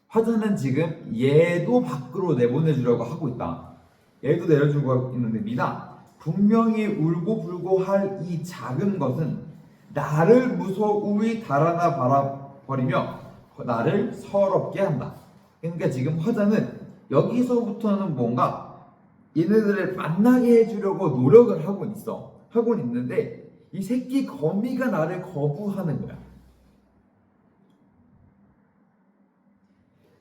화자는 지금 얘도 밖으로 내보내주려고 하고 있다. 얘도 내려주고 있는데 미나, 분명히 울고 불고 할 이 작은 것은 나를 무소우이 달아나 바라버리며 나를 서럽게 한다. 그러니까 지금 화자는 여기서부터는 뭔가 얘네들을 만나게 해주려고 노력을 하고 있는데 이 새끼 거미가 나를 거부하는 거야.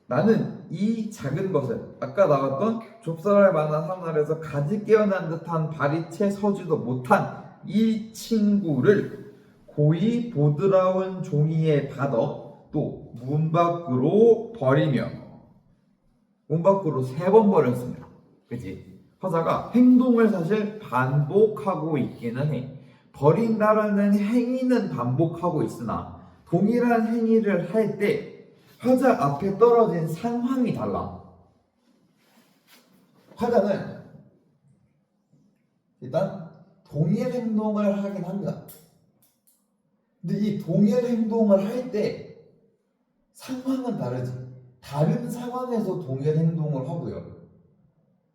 나는 이 작은 것을 아까 나왔던 좁쌀할 만한 하늘에서 가지 깨어난 듯한 발이 채 서지도 못한 이 친구를 고이 보드라운 종이에 받아 또 문 밖으로 버리며 문 밖으로 3번 버렸습니다. 그치? 화자가 행동을 사실 반복하고 있기는 해. 버린다라는 행위는 반복하고 있으나 동일한 행위를 할 때 화자 앞에 떨어진 상황이 달라. 화자는 일단 동일 행동을 하긴 합니다. 근데 이 동일 행동을 할 때 상황은 다르지. 다른 상황에서 동일 행동을 하고요.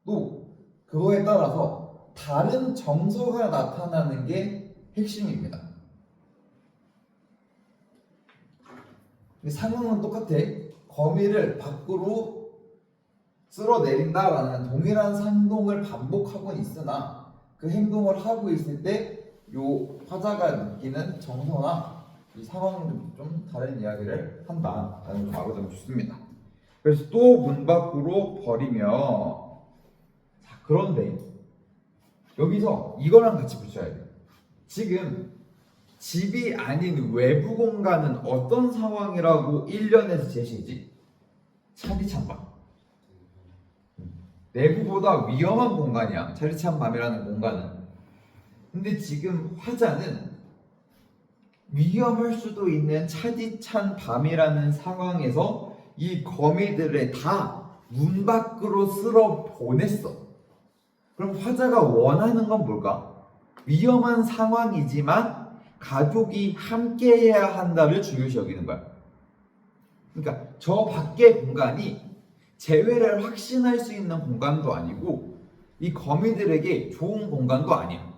또 그거에 따라서 다른 정서가 나타나는 게 핵심입니다. 상황은 똑같아. 거미를 밖으로 쓸어내린다라는 동일한 행동을 반복하고 있으나 그 행동을 하고 있을 때 요 화자가 느끼는 정서나 이 상황은 좀 다른 이야기를 한다라는 걸 알아두면 좋습니다. 그래서 또 문 밖으로 버리며, 자, 그런데 여기서 이거랑 같이 붙여야 돼요. 지금 집이 아닌 외부 공간은 어떤 상황이라고 1년에서 제시했지? 차디찬 밤. 내부보다 위험한 공간이야, 차디찬 밤이라는 공간은. 근데 지금 화자는 위험할 수도 있는 차디찬 밤이라는 상황에서 이 거미들을 다 문 밖으로 쓸어 보냈어. 그럼 화자가 원하는 건 뭘까? 위험한 상황이지만 가족이 함께 해야 한다를 중요시 여기는 거야. 그러니까 저 밖의 공간이 재회를 확신할 수 있는 공간도 아니고 이 거미들에게 좋은 공간도 아니야.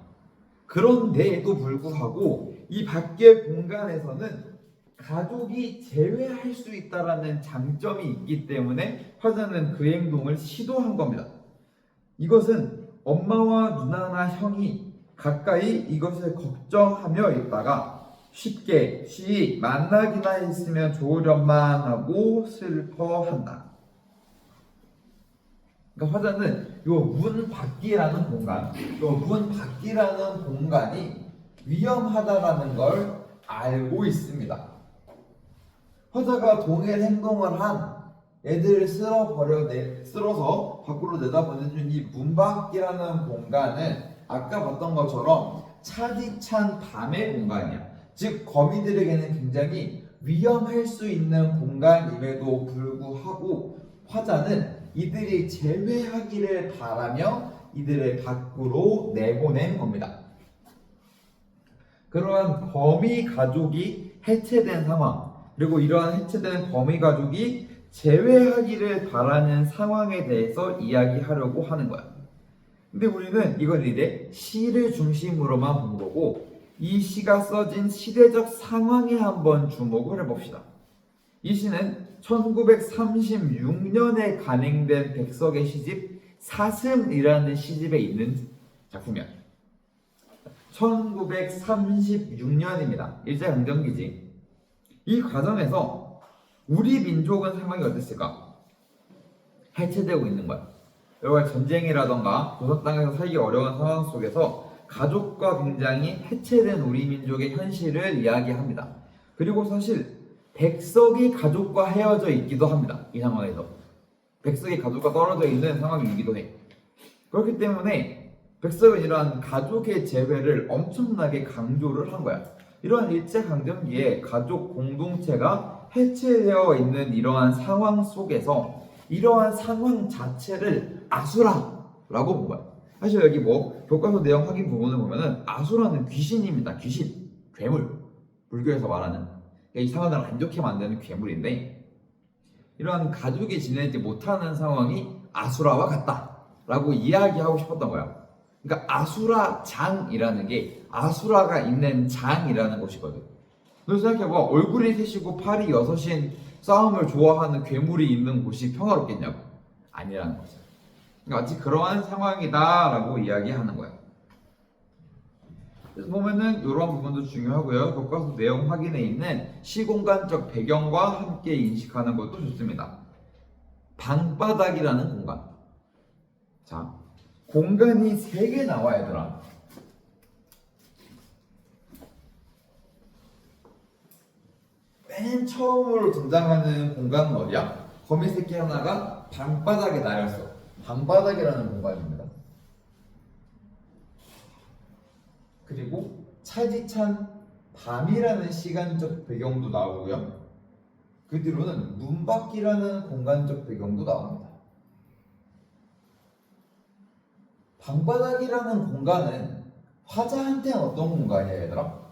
그런데도 불구하고 이 밖의 공간에서는 가족이 제외할 수 있다라는 장점이 있기 때문에 화자는 그 행동을 시도한 겁니다. 이것은 엄마와 누나나 형이 가까이 이것을 걱정하며 있다가 쉽게 만나기나 했으면 좋으련만 하고 슬퍼한다. 그러니까 화자는 요 문 밖이라는 공간이 위험하다라는 걸 알고 있습니다. 화자가 동일 행동을 한 애들을 쓸어서 밖으로 내다보내준 이 문 밖이라는 공간은 아까 봤던 것처럼 차디찬 밤의 공간이야. 즉 거미들에게는 굉장히 위험할 수 있는 공간임에도 불구하고 화자는 이들이 제외하기를 바라며 이들을 밖으로 내보낸 겁니다. 그러한 거미 가족이 해체된 상황, 그리고 이러한 해체된 거미 가족이 제외하기를 바라는 상황에 대해서 이야기하려고 하는 거야. 근데 우리는 이걸 이제 시를 중심으로만 본 거고, 이 시가 써진 시대적 상황에 한번 주목을 해봅시다. 이 시는 1936년에 간행된 백석의 시집 사슴이라는 시집에 있는 작품이야. 1936년입니다. 일제강점기지. 이 과정에서 우리 민족은 상황이 어땠을까? 해체되고 있는 거야. 여러 전쟁이라던가 조선 땅에서 살기 어려운 상황 속에서 가족과 굉장히 해체된 우리 민족의 현실을 이야기합니다. 그리고 사실 백석이 가족과 헤어져 있기도 합니다. 이 상황에서 백석이 가족과 떨어져 있는 상황이기도 해. 그렇기 때문에 백석은 이러한 가족의 재회를 엄청나게 강조를 한 거야. 이러한 일제강점기에 가족 공동체가 해체되어 있는 이러한 상황 속에서 이러한 상황 자체를 아수라라고 본 거야. 사실 여기 교과서 내용 확인 부분을 보면은 아수라는 귀신입니다. 귀신, 괴물, 불교에서 말하는 이 상황을 안 좋게 만드는 괴물인데, 이러한 가족이 지내지 못하는 상황이 아수라와 같다라고 이야기하고 싶었던 거야. 그러니까 아수라 장이라는 게 아수라가 있는 장이라는 곳이거든. 그래서 생각해봐. 얼굴이 셋이고 팔이 여섯인 싸움을 좋아하는 괴물이 있는 곳이 평화롭겠냐고? 아니라는 거죠. 그러니까 마치 그러한 상황이다라고 이야기하는 거야. 그래서 보면은 이런 부분도 중요하고요. 교과서 내용 확인에 있는 시공간적 배경과 함께 인식하는 것도 좋습니다. 방바닥이라는 공간. 자, 공간이 3개 나와, 얘들아. 맨 처음으로 등장하는 공간은 어디야? 거미 새끼 하나가 방바닥에 나였어. 방바닥이라는 공간입니다. 그리고 차디찬 밤이라는 시간적 배경도 나오고요. 그 뒤로는 문밖이라는 공간적 배경도 나옵니다. 방바닥이라는 공간은 화자한테는 어떤 공간이야, 얘들아?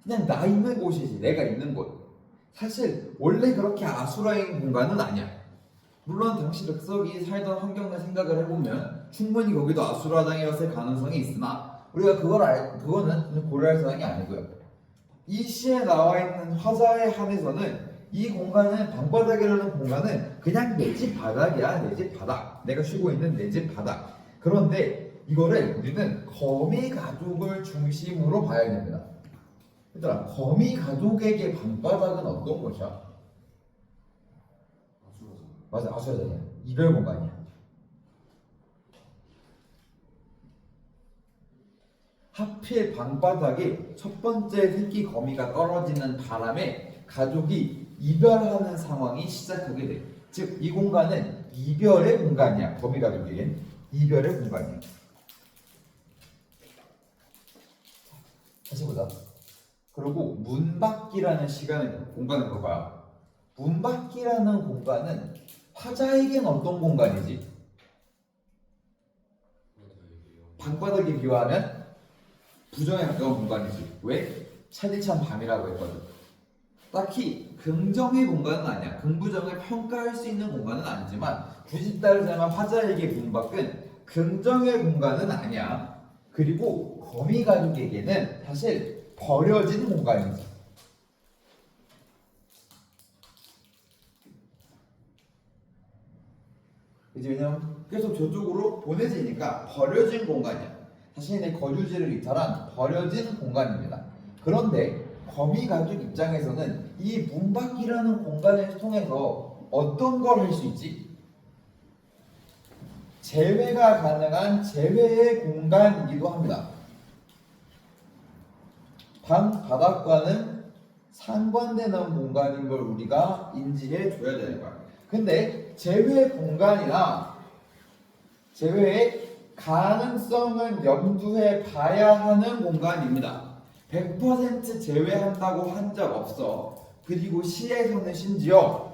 그냥 나 있는 곳이지, 내가 있는 곳. 사실 원래 그렇게 아수라인 공간은 아니야. 물론 당시 백석이 살던 환경을 생각을 해보면 충분히 거기도 아수라장이었을 가능성이 있으나 우리가 그거는 고려할 사항이 아니고요. 이 시에 나와 있는 화자에 한해서는 이 공간은 방바닥이라는 공간은 그냥 내 집 바닥이야. 내 집 바닥. 내가 쉬고 있는 내 집 바닥. 그런데 이거를 우리는 거미 가족을 중심으로 봐야 됩니다. 얘들아, 거미 가족에게 방바닥은 어떤 곳이야? 맞아, 아수라장이야. 이별 공간이야. 하필 방바닥에 첫 번째 새끼 거미가 떨어지는 바람에 가족이 이별하는 상황이 시작하게 돼. 즉, 이 공간은 이별의 공간이야. 거미 가족에겐 이별의 공간이야. 다시 보자. 그리고 문밖이라는 공간을 볼까요? 문밖이라는 공간은 화자에겐 어떤 공간이지? 방바닥에 비유하면 부정에 가까운 공간이지. 왜? 차디찬 밤이라고 했거든. 딱히 긍정의 공간은 아니야. 긍부정을 평가할 수 있는 공간은 아니지만 굳이 따르자면 화자에게 문밖은 긍정의 공간은 아니야. 그리고 거미 가족에게는 사실 버려진 공간이죠. 이제 왜냐면 계속 저쪽으로 보내지니까 버려진 공간이야. 자신의 거주지를 이탈한 버려진 공간입니다. 그런데 거미 가족 입장에서는 이 문밖이라는 공간을 통해서 어떤 걸 할 수 있지? 재회가 가능한 재회의 공간이기도 합니다. 방 바닥과는 상반되는 공간인 걸 우리가 인지해 줘야 되는 거야. 근데 재회 공간이나 재회의 가능성은 염두해 봐야 하는 공간입니다. 100% 제외한다고 한 적 없어. 그리고 시에서는 심지어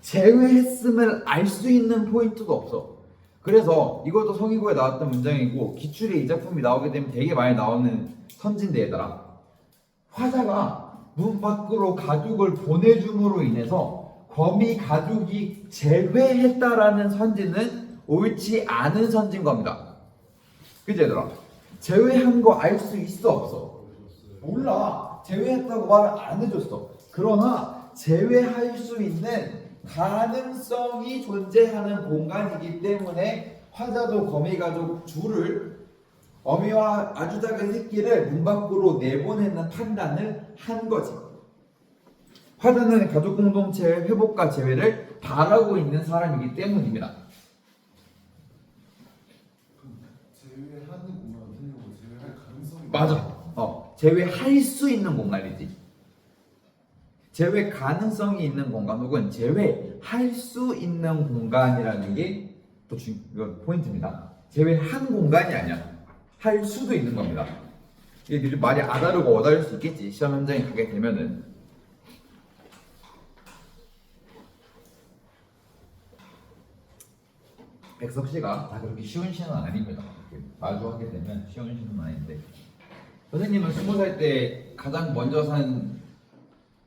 제외했음을 알 수 있는 포인트도 없어. 그래서 이것도 성의고에 나왔던 문장이고 기출에 이 작품이 나오게 되면 되게 많이 나오는 선진대 얘들아. 화자가 문 밖으로 가족을 보내줌으로 인해서 거미 가족이 제외했다라는 선지는 옳지 않은 선지인 겁니다. 그치 얘들아? 제외한 거 알 수 있어 없어? 몰라. 제외했다고 말을 안 해줬어. 그러나 제외할 수 있는 가능성이 존재하는 공간이기 때문에 화자도 거미 가족 둘을 어미와 아주 작은 새끼를 문 밖으로 내보내는 판단을 한 거지. 화자는 가족 공동체의 회복과 재회를 바라고 있는 사람이기 때문입니다. 제외하는 공간 틀리고 제외할 가능성이 맞아. 제외할 수 있는 공간이지. 제외 가능성이 있는 공간 혹은 제외할 수 있는 공간이라는 게 또 이거 포인트입니다. 제외한 공간이 아니야. 할 수도 있는 겁니다. 이게 말이 아다르고 어다를 수 있겠지. 시험 현장에 가게 되면은. 백석 씨가 다 그렇게 쉬운 시는 아닙니다. 마주하게 되면 쉬운 시는 아닌데. 선생님은 20살 때 가장 먼저 산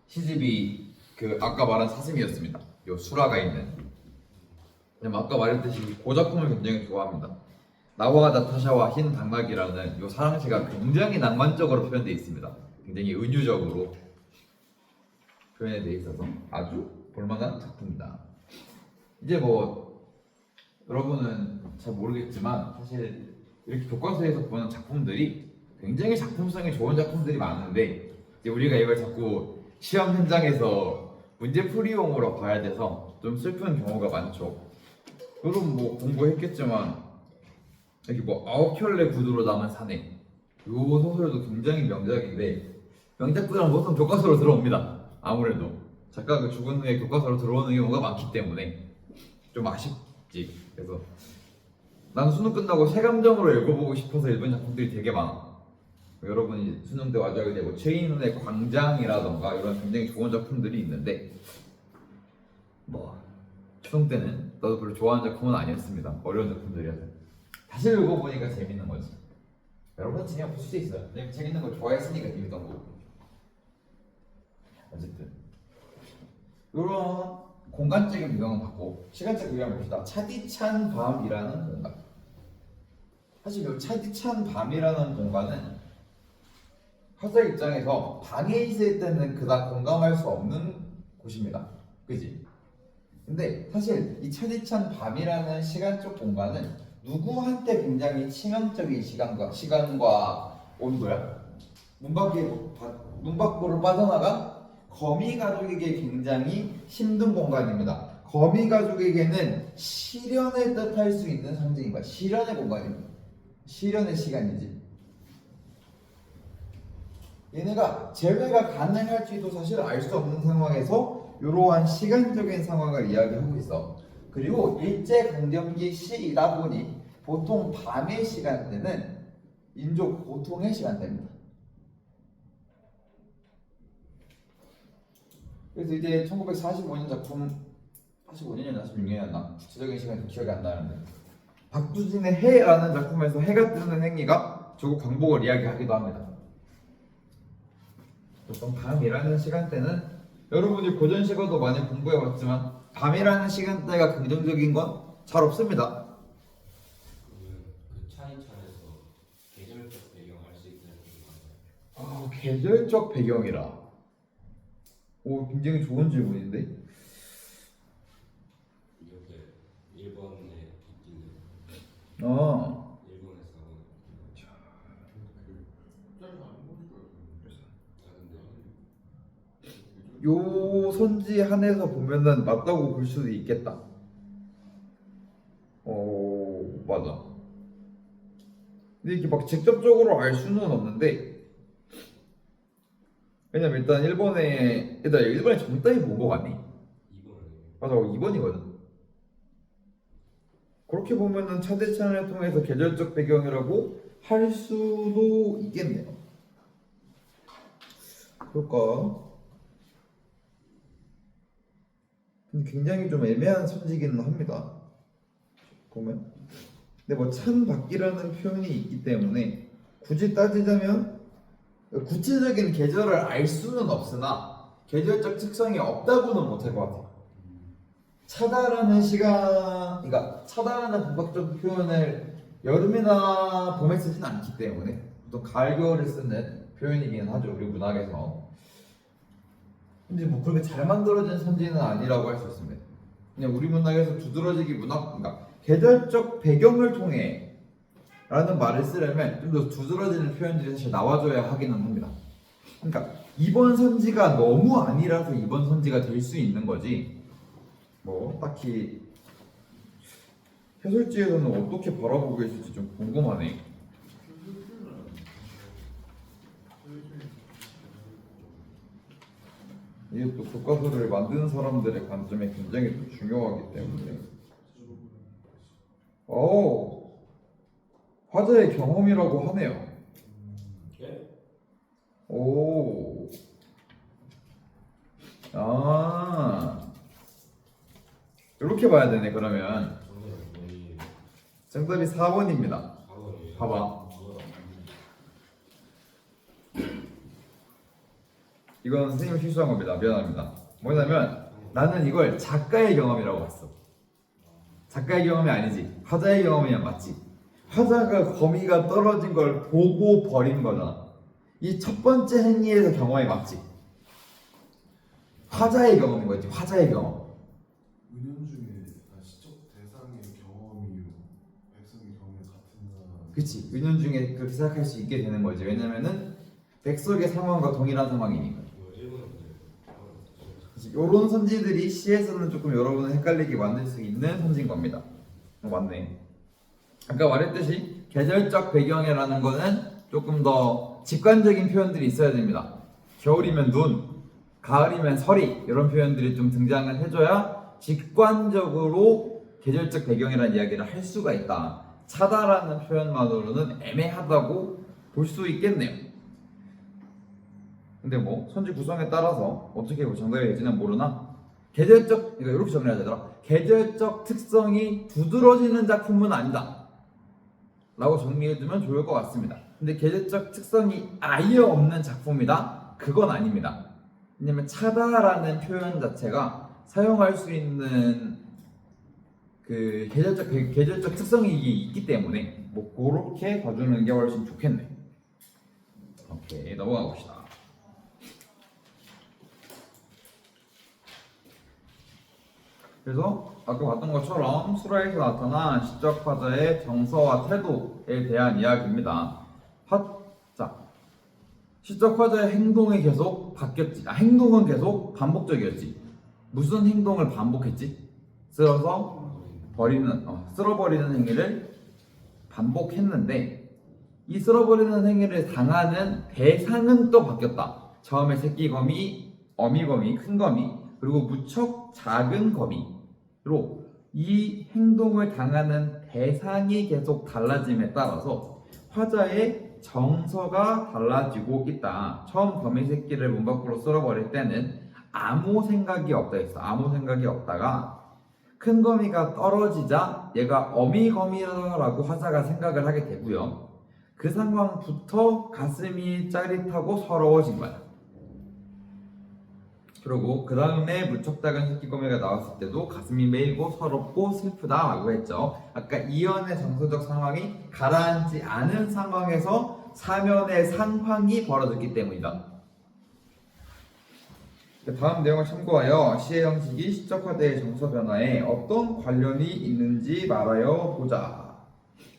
시집이 그 아까 말한 사슴이었습니다. 요 수라가 있는. 아까 말했듯이 그 작품을 굉장히 좋아합니다. 나와 나타샤와 흰 당나귀라는 요 사랑시가 굉장히 낭만적으로 표현되어 있습니다. 굉장히 은유적으로 표현되어 있어서 아주 볼만한 작품이다. 이제 뭐 여러분은 잘 모르겠지만 사실 이렇게 교과서에서 보는 작품들이 굉장히 작품성이 좋은 작품들이 많은데 이제 우리가 이걸 자꾸 시험 현장에서 문제풀이용으로 봐야 돼서 좀 슬픈 경우가 많죠. 여러분 뭐 공부했겠지만 여기 뭐 아홉켤레 구두로 남은 사내 요 소설도 굉장히 명작인데 명작들은 보통 교과서로 들어옵니다. 아무래도 작가가 죽은 후에 교과서로 들어오는 경우가 많기 때문에 좀 아쉽지. 그래서 난 수능 끝나고 새 감정으로 읽어보고 싶어서 읽은 작품들이 되게 많아. 여러분이 수능 때 와줘야 되고 최인훈의 광장이라던가 이런 굉장히 좋은 작품들이 있는데 뭐 수능 때는 나도 별로 좋아하는 작품은 아니었습니다. 어려운 작품들이어서 다시 읽어보니까 재밌는 거지. 여러분은 재미없을 수도 있어요. 왜냐면 재밌는 걸 좋아했으니까 재밌던 거고. 어쨌든 이런 공간적인 유형은 받고 시간적 유형을 봅시다. 차디찬 밤이라는 공간. 사실 이 차디찬 밤이라는 공간은 화자 입장에서 방에 있을 때는 그닥 공감할 수 없는 곳입니다. 그지? 근데 사실 이 차디찬 밤이라는 시간적 공간은 누구한테 굉장히 치명적인 시간과 온도야? 문 밖으로 빠져나간 거미 가족에게 굉장히 힘든 공간입니다. 거미 가족에게는 시련을 뜻할 수 있는 상징인 거야. 시련의 공간입니다. 시련의 시간이지. 얘네가 재회가 가능할지도 사실 알 수 없는 상황에서 이러한 시간적인 상황을 이야기하고 있어. 그리고 일제강점기 시이다 보니 보통 밤의 시간대는 인족 고통의 시간대입니다. 그래서 이제 1945년 작품 45년이었나 46년이었나 구체적인 시간이 기억이 안 나는데 박두진의 해라는 작품에서 해가 뜨는 행위가 조국 광복을 이야기하기도 합니다. 보통 밤이라는 시간대는 여러분이 고전식어도 많이 공부해봤지만 밤이라는 시간대가 긍정적인 건 잘 없습니다. 그 차이찬에서 계절적 계절적 배경이라. 오, 굉장히 좋은 질문인데. 이렇게 일본에 있기는 아, 일본에서 다른데 요 선지 한해서 보면은 맞다고 볼 수도 있겠다. 맞아. 근데 이렇게 막 직접적으로 알 수는 없는데, 왜냐면 일단 일본에 정답이 뭔 거 같니? 이번에 맞아, 2번이거든. 그렇게 보면은 차대찬을 통해서 계절적 배경이라고 할 수도 있겠네요. 그럴까? 근데 굉장히 좀 애매한 선지기는 합니다. 보면. 근데 뭐 찬바퀴라는 표현이 있기 때문에 굳이 따지자면 구체적인 계절을 알 수는 없으나 계절적 특성이 없다고는 못할 것 같아요. 그러니까 차다라는 감각적 표현을 여름이나 봄에 쓰진 않기 때문에 보통 가을, 겨울에 쓰는 표현이긴 하죠, 우리 문학에서. 근데 뭐 그렇게 잘 만들어진 선지는 아니라고 할 수 있습니다. 그냥 우리 문학에서 두드러지기 그러니까 계절적 배경을 통해 라는 말을 쓰려면 좀 더 두드러지는 표현들이 사실 나와줘야 하기는 합니다. 그러니까 이번 선지가 너무 아니라서 이번 선지가 될 수 있는 거지, 뭐 딱히 해설지에서는 어떻게 바라보고 계실지 좀 궁금하네. 이게 또 교과서를 만드는 사람들의 관점이 굉장히 또 중요하기 때문에. 화제의 경험이라고 하네요. 예? 오, 이렇게 봐야 되네. 그러면 정답이 4번입니다. 4번이에요. 봐봐. 이건 선생님이 실수한 겁니다. 미안합니다. 뭐냐면 나는 이걸 작가의 경험이라고 봤어. 작가의 경험이 아니지. 화자의 경험이야, 맞지? 화자가 거미가 떨어진 걸 보고 버린 거잖아. 이 첫 번째 행위에서 경험이 맞지? 화자의 경험인 거지. 화자의 경험. 은연중에 시적 대상의 경험이 백성의 경험이 같은 사람. 그치. 은연중에 그렇게 생각할 수 있게 되는 거지. 왜냐면은 백석의 상황과 동일한 상황이니까. 이런 선지들이 시에서는 조금 여러분을 헷갈리게 만들 수 있는 선지인 겁니다. 맞네. 아까 말했듯이 계절적 배경이라는 거는 조금 더 직관적인 표현들이 있어야 됩니다. 겨울이면 눈, 가을이면 서리, 이런 표현들이 좀 등장을 해줘야 직관적으로 계절적 배경이라는 이야기를 할 수가 있다. 차다라는 표현만으로는 애매하다고 볼 수 있겠네요. 근데 뭐 선지 구성에 따라서 어떻게 정답이 될지는 모르나 그러니까 이렇게 정리해야 되더라. 계절적 특성이 두드러지는 작품은 아니다 라고 정리해두면 좋을 것 같습니다. 근데 계절적 특성이 아예 없는 작품이다? 그건 아닙니다. 왜냐면 차다라는 표현 자체가 사용할 수 있는 그 계절적 특성이 있기 때문에 뭐 그렇게 봐주는 게 훨씬 좋겠네. 오케이, 넘어가 봅시다. 그래서 아까 봤던 것처럼 수라에서 나타난 시적 화자의 정서와 태도에 대한 이야기입니다. 자, 시적 화자의 행동이 계속 바뀌었지. 행동은 계속 반복적이었지. 무슨 행동을 반복했지? 쓸어버리는 행위를 반복했는데 이 쓸어버리는 행위를 당하는 대상은 또 바뀌었다. 처음에 새끼거미, 어미거미, 큰거미, 그리고 무척 작은 거미로 이 행동을 당하는 대상이 계속 달라짐에 따라서 화자의 정서가 달라지고 있다. 처음 거미 새끼를 문 밖으로 쓸어버릴 때는 아무 생각이 없다 했어. 아무 생각이 없다가 큰 거미가 떨어지자 얘가 어미거미라고 화자가 생각을 하게 되고요. 그 상황부터 가슴이 짜릿하고 서러워진 거야. 그리고 그 다음에 무척 작은 새끼거미가 나왔을 때도 가슴이 메이고 서럽고 슬프다라고 했죠. 아까 이연의 정서적 상황이 가라앉지 않은 상황에서 사면의 상황이 벌어졌기 때문이다. 다음 내용을 참고하여 시의 형식이 시적화대의 정서 변화에 어떤 관련이 있는지 말하여 보자.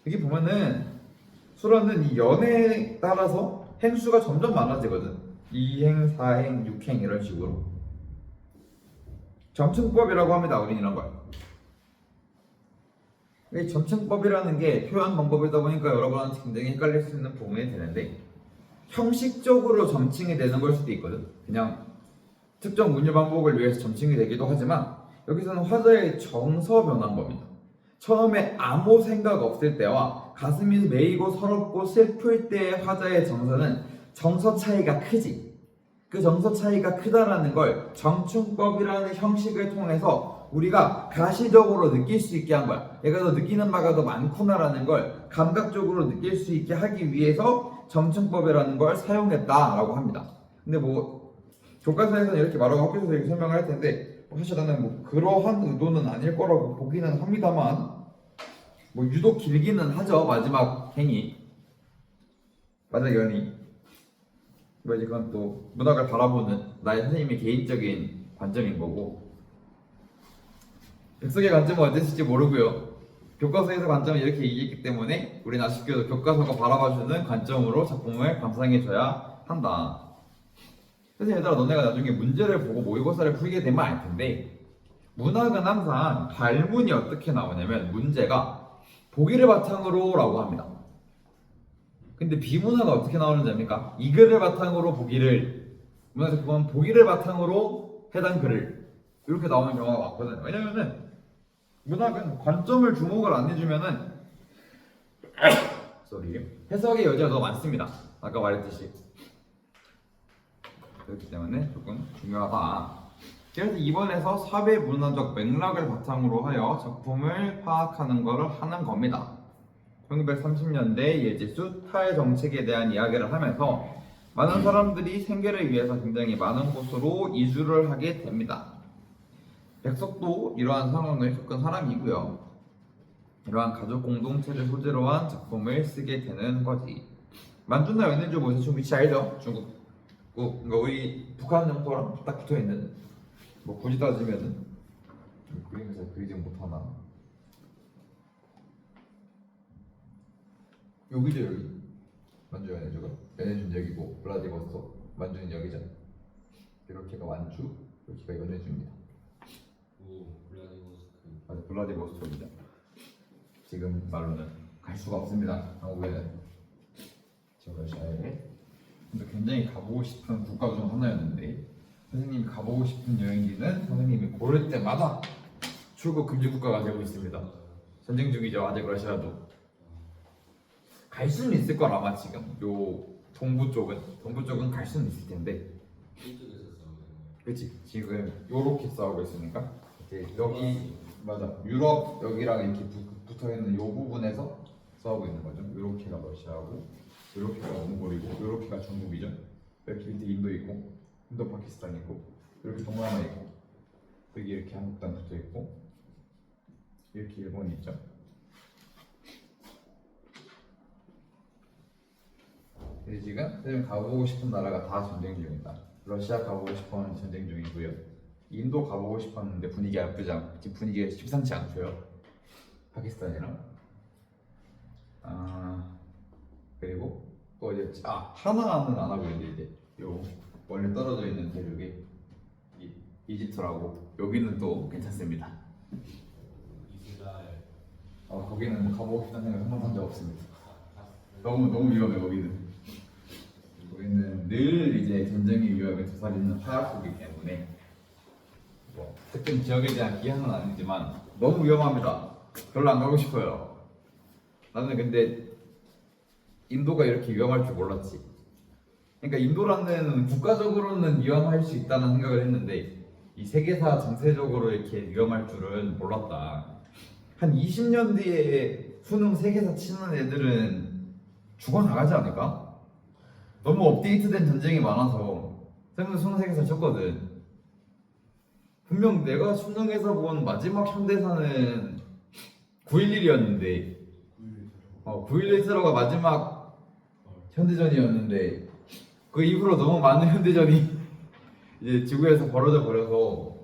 여기 보면은 수라는 이 연에 따라서 행수가 점점 많아지거든. 2행, 4행, 6행 이런 식으로. 점층법이라고 합니다. 우리는 이런 걸. 이 점층법이라는 게 표현 방법이다 보니까 여러분한테 굉장히 헷갈릴 수 있는 부분이 되는데, 형식적으로 점층이 되는 걸 수도 있거든. 그냥 특정 문제 반복을 위해서 점층이 되기도 하지만, 여기서는 화자의 정서 변환법이다. 처음에 아무 생각 없을 때와 가슴이 메이고 서럽고 슬플 때의 화자의 정서는 정서 차이가 크지. 그 정서 차이가 크다라는 걸 점층법이라는 형식을 통해서 우리가 가시적으로 느낄 수 있게 한 거야. 얘가 더 느끼는 바가 더 많구나라는 걸 감각적으로 느낄 수 있게 하기 위해서 점층법이라는 걸 사용했다라고 합니다. 근데 뭐 교과서에서는 이렇게 말하고 학교에서 이렇게 설명을 할 텐데, 사실 나는 뭐 그러한 의도는 아닐 거라고 보기는 합니다만, 뭐 유독 길기는 하죠. 마지막 행이, 마지막 연이. 뭐 이제 그건 또 문학을 바라보는 나의 선생님의 개인적인 관점인 거고, 백석의 관점은 어땠을지 모르고요. 교과서에서 관점을 이렇게 얘기했기 때문에 우리는 아쉽게도 교과서가 바라봐주는 관점으로 작품을 감상해줘야 한다. 그래서 얘들아, 너네가 나중에 문제를 보고 모의고사를 풀게 되면 알 텐데, 문학은 항상 발문이 어떻게 나오냐면 문제가 보기를 바탕으로 라고 합니다. 근데 비문화가 어떻게 나오는지 압니까? 이 글을 바탕으로 보기를, 문학에서 보면 보기를 바탕으로 해당 글을, 이렇게 나오는 경우가 많거든요. 왜냐면은 문학은 관점을 주목을 안 해주면은 해석의 여지가 더 많습니다. 아까 말했듯이. 그렇기 때문에 조금 중요하다. 그래서 이번에서 사회 문화적 맥락을 바탕으로 하여 작품을 파악하는 것을 하는 겁니다. 1930년대 예지수 타의 정책에 대한 이야기를 하면서 많은 사람들이 생계를 위해서 굉장히 많은 곳으로 이주를 하게 됩니다. 백석도 이러한 상황을 겪은 사람이고요. 이러한 가족 공동체를 소재로 한 작품을 쓰게 되는 거지. 만주나 연해주 모세춤 위치 알죠? 중국. 그러니까 우리 북한 영토랑 딱 붙어있는, 뭐 굳이 따지면은 그림에서 그리지 못하나, 여기죠. 여기 만주 연해주가, 연해주는 여기고 블라디보스토크, 만주는 여기죠. 이렇게가 만주, 여기가 연해주입니다. 오, 블라디보스토크. 맞아, 블라디보스토크이죠. 지금 말로는 갈 수가 없습니다. 한국에는. 저 러시아에. 근데 굉장히 가보고 싶은 국가 중 하나였는데, 선생님이 가보고 싶은 여행지는 선생님이 고를 때마다 출국 금지 국가가 되고 있습니다. 전쟁 중이죠. 아직 러시아도. 갈 수는 있을 걸 아마 지금 요 동부 쪽은 갈 수는 있을 텐데. 이쪽에서 싸우는 거예요. 그렇지. 지금 요렇게 싸우고 있으니까 이제 여기 맞아. 유럽 여기랑 이렇게 붙어 있는 요 부분에서 싸우고 있는 거죠. 요렇게가 러시아고, 요렇게가 몽골이고, 요렇게가 중국이죠. 이렇게 밑에 인도 있고, 인도 파키스탄 있고, 이렇게 동남아 있고, 여기 이렇게 한국 땅 붙어 있고, 이렇게 일본이 있죠. 근데 지금 가보고 싶은 나라가 다 전쟁 중이다. 러시아 가보고 싶어하는 전쟁 중이고요. 인도 가보고 싶었는데 분위기가 나쁘지 않고, 지금 분위기가 심상치 않고요. 파키스탄이랑. 그리고 또 어디였지? 하나는 안 하고 있는데 이제 요 멀리 떨어져 있는 대륙이 이집트라고, 여기는 또 괜찮습니다. 이스라엘. 거기는 뭐 가보고 싶다는 생각 한 번도 한 적 없습니다. 너무 위험해. 거기는 늘 이제 전쟁의 위협에 도사리는 화약국이기 때문에, 뭐 특정 지역에 대한 비하는 아니지만 너무 위험합니다. 별로 안 가고 싶어요. 나는 근데 인도가 이렇게 위험할 줄 몰랐지. 그러니까 인도라는 국가적으로는 위험할 수 있다는 생각을 했는데, 이 세계사 전체적으로 이렇게 위험할 줄은 몰랐다. 한 20년 뒤에 수능 세계사 치는 애들은 죽어나가지 않을까? 너무 업데이트된 전쟁이 많아서. 수능 세계사 쳤거든. 분명 내가 수능에서 본 마지막 현대사는 9.11이었는데 9.11 테러가 마지막 현대전이었는데 그 이후로 너무 많은 현대전이 이제 지구에서 벌어져 버려서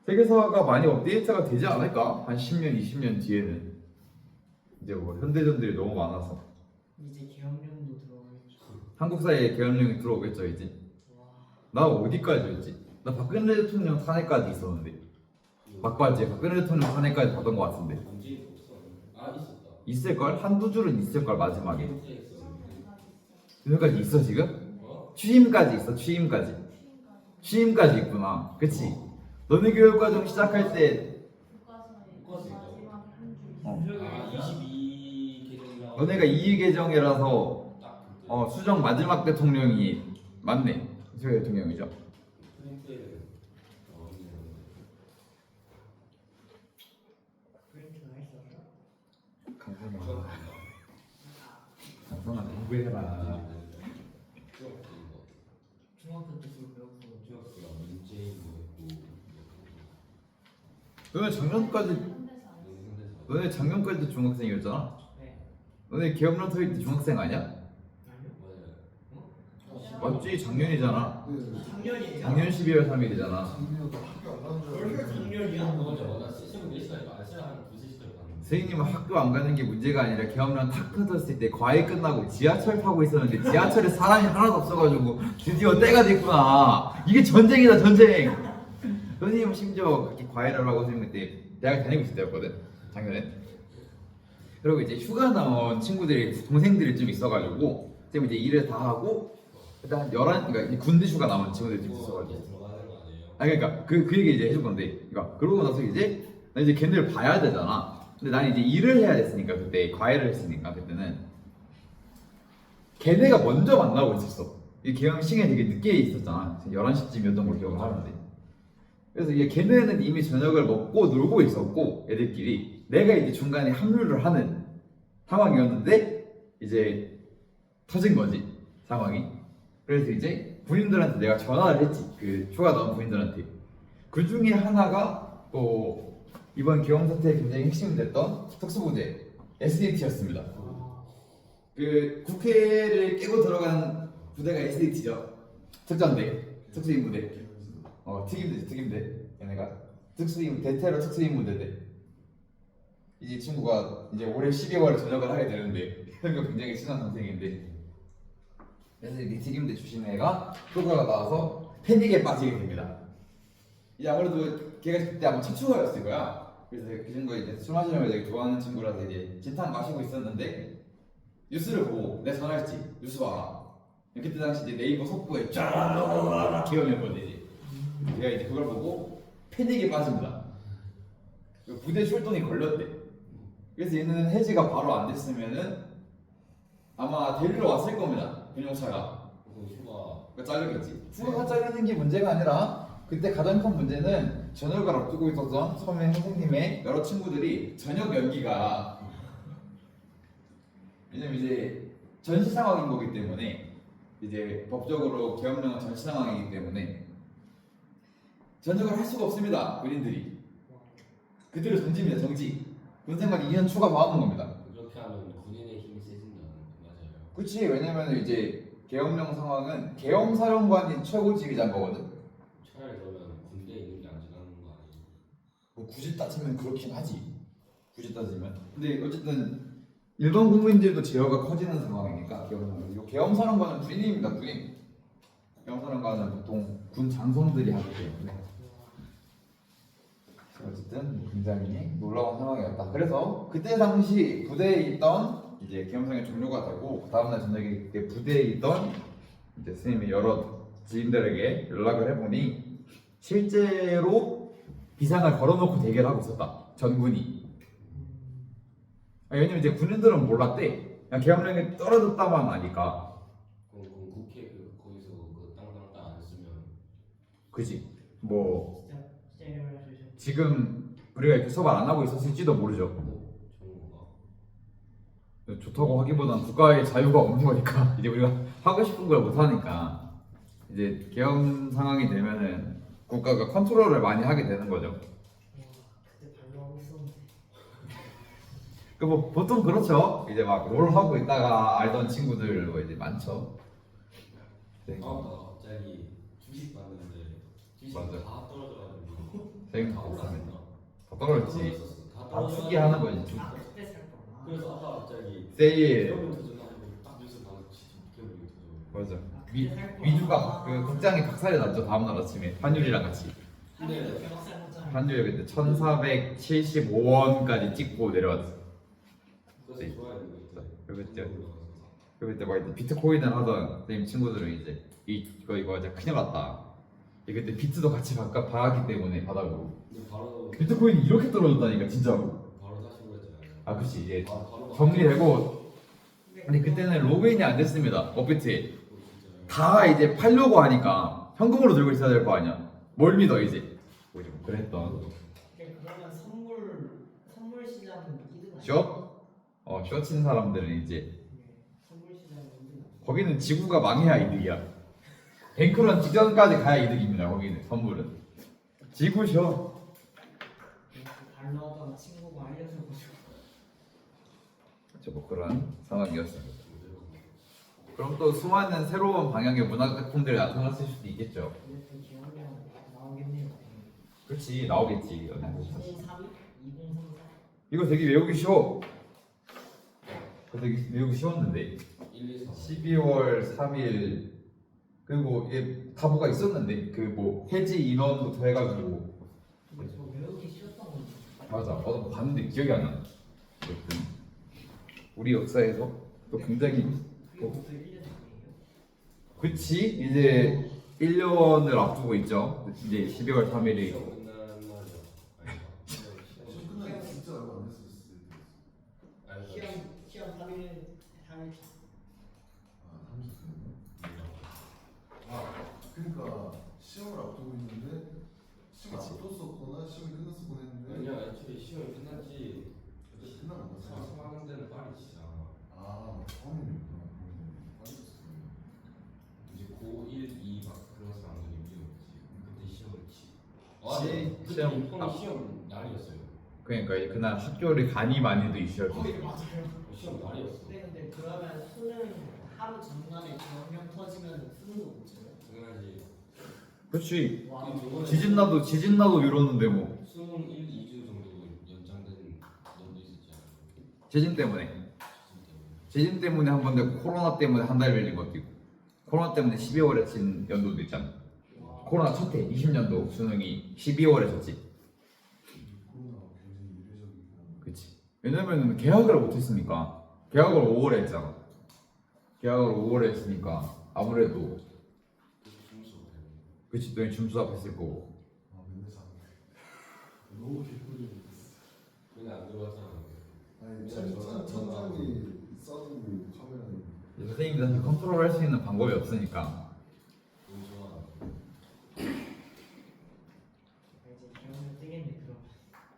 세계사가 많이 업데이트가 되지 않을까? 한 10년, 20년 뒤에는 이제 뭐 현대전들이 너무 많아서 이제 계엄령도 들어가겠죠. 한국사에 계엄령이 들어오겠죠 이제. 와. 나 어디까지였지? 나 박근혜 대통령 탄핵까지 있었는데 막바지에 박근혜 대통령 탄핵까지 받은 것 같은데 문제는 없어. 아 있었다. 있을걸? 한두 줄은 있을걸 마지막에. 문제 있었는데. 여기까지 있어 지금? 어? 취임까지 있어 취임까지 있구나 그치? 너네 교육과정 시작할 때 어. 아 22 계정이라고. 너네가 이의개정이라서 딱 그때. 수정 마지막 대통령이 맞네 이승열 대통령이죠. 프린트에 있는데. 프린트가 있었어? 강선아 강선아 공부해라. 중학교 때 그걸 배웠어. 중학교가 문제인 거였고. 너네 작년까지 너네 작년까지 중학생이었잖아. 네. 너네 계엄령 터질 때 중학생 아니야? 아니요? 맞아요. 맞지? 작년이잖아. 작년이에요? 작년 12월 3일이잖아. 작년 학교 안 가는 줄 벌써 알았는데 작년이야? 나 시험 4시간이니까 아침에 한 2-3시까지 봤는데. 선생님은 학교 안 가는 게 문제가 아니라 계엄령 탁 터졌을 때 과외 끝나고 지하철 타고 있었는데 지하철에 사람이 하나도 없어가지고 드디어 때가 됐구나. 이게 전쟁이다 전쟁. 선생님은 심지어 그렇게 과외를 하고 선생님 그때 대학 다니고 있을 때였거든 작년에. 그리고 이제 휴가 나온 친구들이 동생들이 좀 있어가지고 선생님 이제 일을 다 하고 일단 11 그러니까 군대 휴가 나온 친구들이 좀 있어가지고. 들어가는 거 아니에요? 아 그러니까 그 얘기 이제 해줄 건데, 그러니까 그러고 나서 이제 나 이제 걔네를 봐야 되잖아. 근데 난 이제 일을 해야 됐으니까 그때 과외를 했으니까 그때는 걔네가 먼저 만나고 있었어. 이 개강 시간이 되게 늦게 있었잖아. 11시쯤이었던 걸로 기억을 하는데. 그래서 이게 걔네는 이미 저녁을 먹고 놀고 있었고 애들끼리 내가 이제 중간에 합류를 하는 상황이었는데 이제 터진 거지 상황이. 그래서 이제 부인들한테 내가 전화를 했지. 그 휴가 나온 부인들한테. 그 중에 하나가 또 이번 계엄 사태의 굉장히 핵심이 됐던 특수부대 SDT였습니다. 그 국회를 깨고 들어간 부대가 SDT죠. 특전대, 특수임무대. 특임대. 얘네가 대테러 특수임무대대. 이 친구가 이제 올해 12월에 전역을 하게 되는데 현금 굉장히 친한 동생인데. 그래서 이 특임대 출신 애가 휴가가 나와서 패닉에 빠지게 됩니다. 이제 아무래도 걔가 그때 아마 첫 휴가였을 거야. 그래서 그 친구가 이제 술 마시는 걸 되게 좋아하는 친구라서 이제 진탕 마시고 있었는데 뉴스를 보고 내가 전화했지. 뉴스 봐라. 그때 당시 이제 네이버 속보에 쫙 기억했거든 이제. 걔가 이제 그걸 보고 패닉에 빠집니다. 부대 출동이 걸렸대. 그래서 얘는 해지가 바로 안 됐으면은 아마 데리러 왔을 겁니다. 군용차가. 휴가. 잘리겠지. 휴가가 잘리는 게 문제가 아니라 그때 가장 큰 문제는 저녁을 앞두고 있었던 처음에 선생님의 여러 친구들이 저녁 연기가 왜냐면 이제 전시 상황인 거기 때문에 이제 법적으로 계엄령은 전시 상황이기 때문에 저녁을 할 수가 없습니다. 군인들이 그대로 정지입니다. 정지. 군생활 2년 추가 봐오는 겁니다. 그렇게 하면 군인의 힘이 세진다는 거 맞아요. 그치. 왜냐면 이제 계엄령 상황은 계엄사령관이 최고 지휘자인 거거든. 차라리 그러면 군대에 있는 게 안전한 거 아니에요? 뭐 굳이 따지면 그렇긴 하지. 굳이 따지면. 근데 어쨌든 일반 국민들도 제어가 커지는 상황이니까 계엄사령관. 계엄사령관은 군인입니다. 군인. 계엄사령관은 보통 군 장성들이 하기 때문에. 어쨌든 굉장히 놀라운 상황이었다. 그래서 그때 당시 부대에 있던 이제 계엄령이 종료가 되고 그 다음날 저녁에 그때 부대에 있던 이제 스님이 여러 지인들에게 연락을 해보니 실제로 비상을 걸어놓고 대기하고 있었다. 전군이. 왜냐면 이제 군인들은 몰랐대. 그냥 계엄령이 떨어졌다만 아니까. 그럼 국회 거기서 그 땅땅땅 안 쓰면 그지. 뭐 진짜 일어날 수 있어. 지금 우리가 이렇게 수업을 안 하고 있었을지도 모르죠. 좋은 건가? 좋다고 하기보단 국가의 자유가 없는 거니까 이제 우리가 하고 싶은 걸 못 하니까 이제 계엄 상황이 되면은 국가가 컨트롤을 많이 하게 되는 거죠. 와, 그때 발로 하고 있었는데. 뭐 보통 그렇죠. 이제 막 롤 하고 있다가 알던 친구들 뭐 이제 많죠. 네. 나 갑자기 주식 봤는데 주식 맞아. 다 떨어져가지고 생 다 올랐습니다. 다 떨어졌지. 다 다 투기 하는 거지. 아 그때 살 거구나. 그래서 아까 갑자기 세일. 여러분 도전하고 딱 뉴스 봐서 진짜 웃겨버리고 도전. 맞아. 아, 그때 살 거구나. 미주가 그 극장이 박살이 났죠. 다음날 아침에 환율이랑 같이. 한일도 대박살 났잖아요. 환율이 그때 1,475원까지 찍고 내려왔어. 그래서 네. 좋아했는데 그때. 그때 그때 막 이제 비트코인을 하던 선생님 친구들은 이제 이거 이제 큰일 났다. 그때 비트도 같이 봐왔기 때문에 바닥으로. 근데 바로 비트코인이 이렇게 떨어졌다니까 진짜로. 바로 다시 올랐잖아요. 아 그치 이제 바로 정리되고. 근데 그때는 로그인이 안 됐습니다. 업비트에. 진짜 다 이제 팔려고 하니까 현금으로 들고 있어야 될 거 아니야. 뭘 믿어 이제. 뭐 이제 그랬던. 그러면 선물 시장은 이득 아니야? 숏? 숏 치는 사람들은 이제 선물 시장은 이득 아니야? 거기는 지구가 망해야 이득이야. 뱅크런 직전까지 가야 이득입니다. 거기는 선물은. 지구 숏. 발로 하다가 친구가 알려줘가지고 뭐 그런 상황이었습니다. 그럼 또 수많은 새로운 방향의 문학 작품들이 나타났을 수도 있겠죠. 근데 또 기억력 나오겠네요. 그렇지 나오겠지. 2032? 2034? 이거 되게 외우기 쉬워. 이거 되게 외우기 쉬웠는데 1, 2, 3 12월 3일 그리고 얘 다 뭐가 있었는데 그 뭐 해지 인원부터 해가지고 근데 저 외우기 쉬웠던 건데. 맞아. 뭐 봤는데 기억이 안 나. 어쨌든 우리 역사에서 또 굉장히 그것도 1년 전이에요? 그치 이제 1년을 앞두고 있죠. 이제 12월 3일이 시험 끝난 날이요. 아닌가? 시험 끝나기 진짜 얼마 안 됐을 때. 시험 3일 아, 30분. 그러니까 시험을 앞두고 있는데 시험 그치. 앞뒀었거나 시험이 끝났었거나 했는데 그냥 애초에 시험이 끝났지. 끝난 거 같아. 수학하는 데는 빨리 치잖아. 아, 처음이었구나. 빠졌었어. 이제 고1, 2 막 그런 사람들이 미웠지. 그때 시험을 치. 그때 시험 시험 시험 날이었어요. 그러니까 이제 그날 학교를 가니 많이도 이슈였고 네 맞아요. 시험 날이었어. 근데 그러면 수능 하루 전날에 전염 터지면 수능도 못 쳐요? 당연하지. 그렇지 와. 지진 나도 이러는데 뭐 수능 1, 2주 정도 연장된 연도 있었지 않아요? 지진 때문에 한 번 되고 코로나 때문에 한 달 밀린 것도 있고 코로나 때문에 12월에 친 연도도 있잖아. 코로나 첫해 20년도 수능이 12월에 쳤지. 코로나가 굉장히 이례적이고. 그치. 왜냐면 계약을 못했으니까 계약을 5월에 했잖아. 계약을 5월에 했으니까 아무래도 점수 때문에. 그치 너희 줌수 앞했을 거고. 아, 맨날 자는 너무 개꿀이 그냥 안 들어왔잖아. 아니, 천장이 써진 카메라는 선생님들한테 컨트롤 할 수 있는 방법이 없으니까. 너무 좋아. 이제 기억력 뜨겠네 그럼.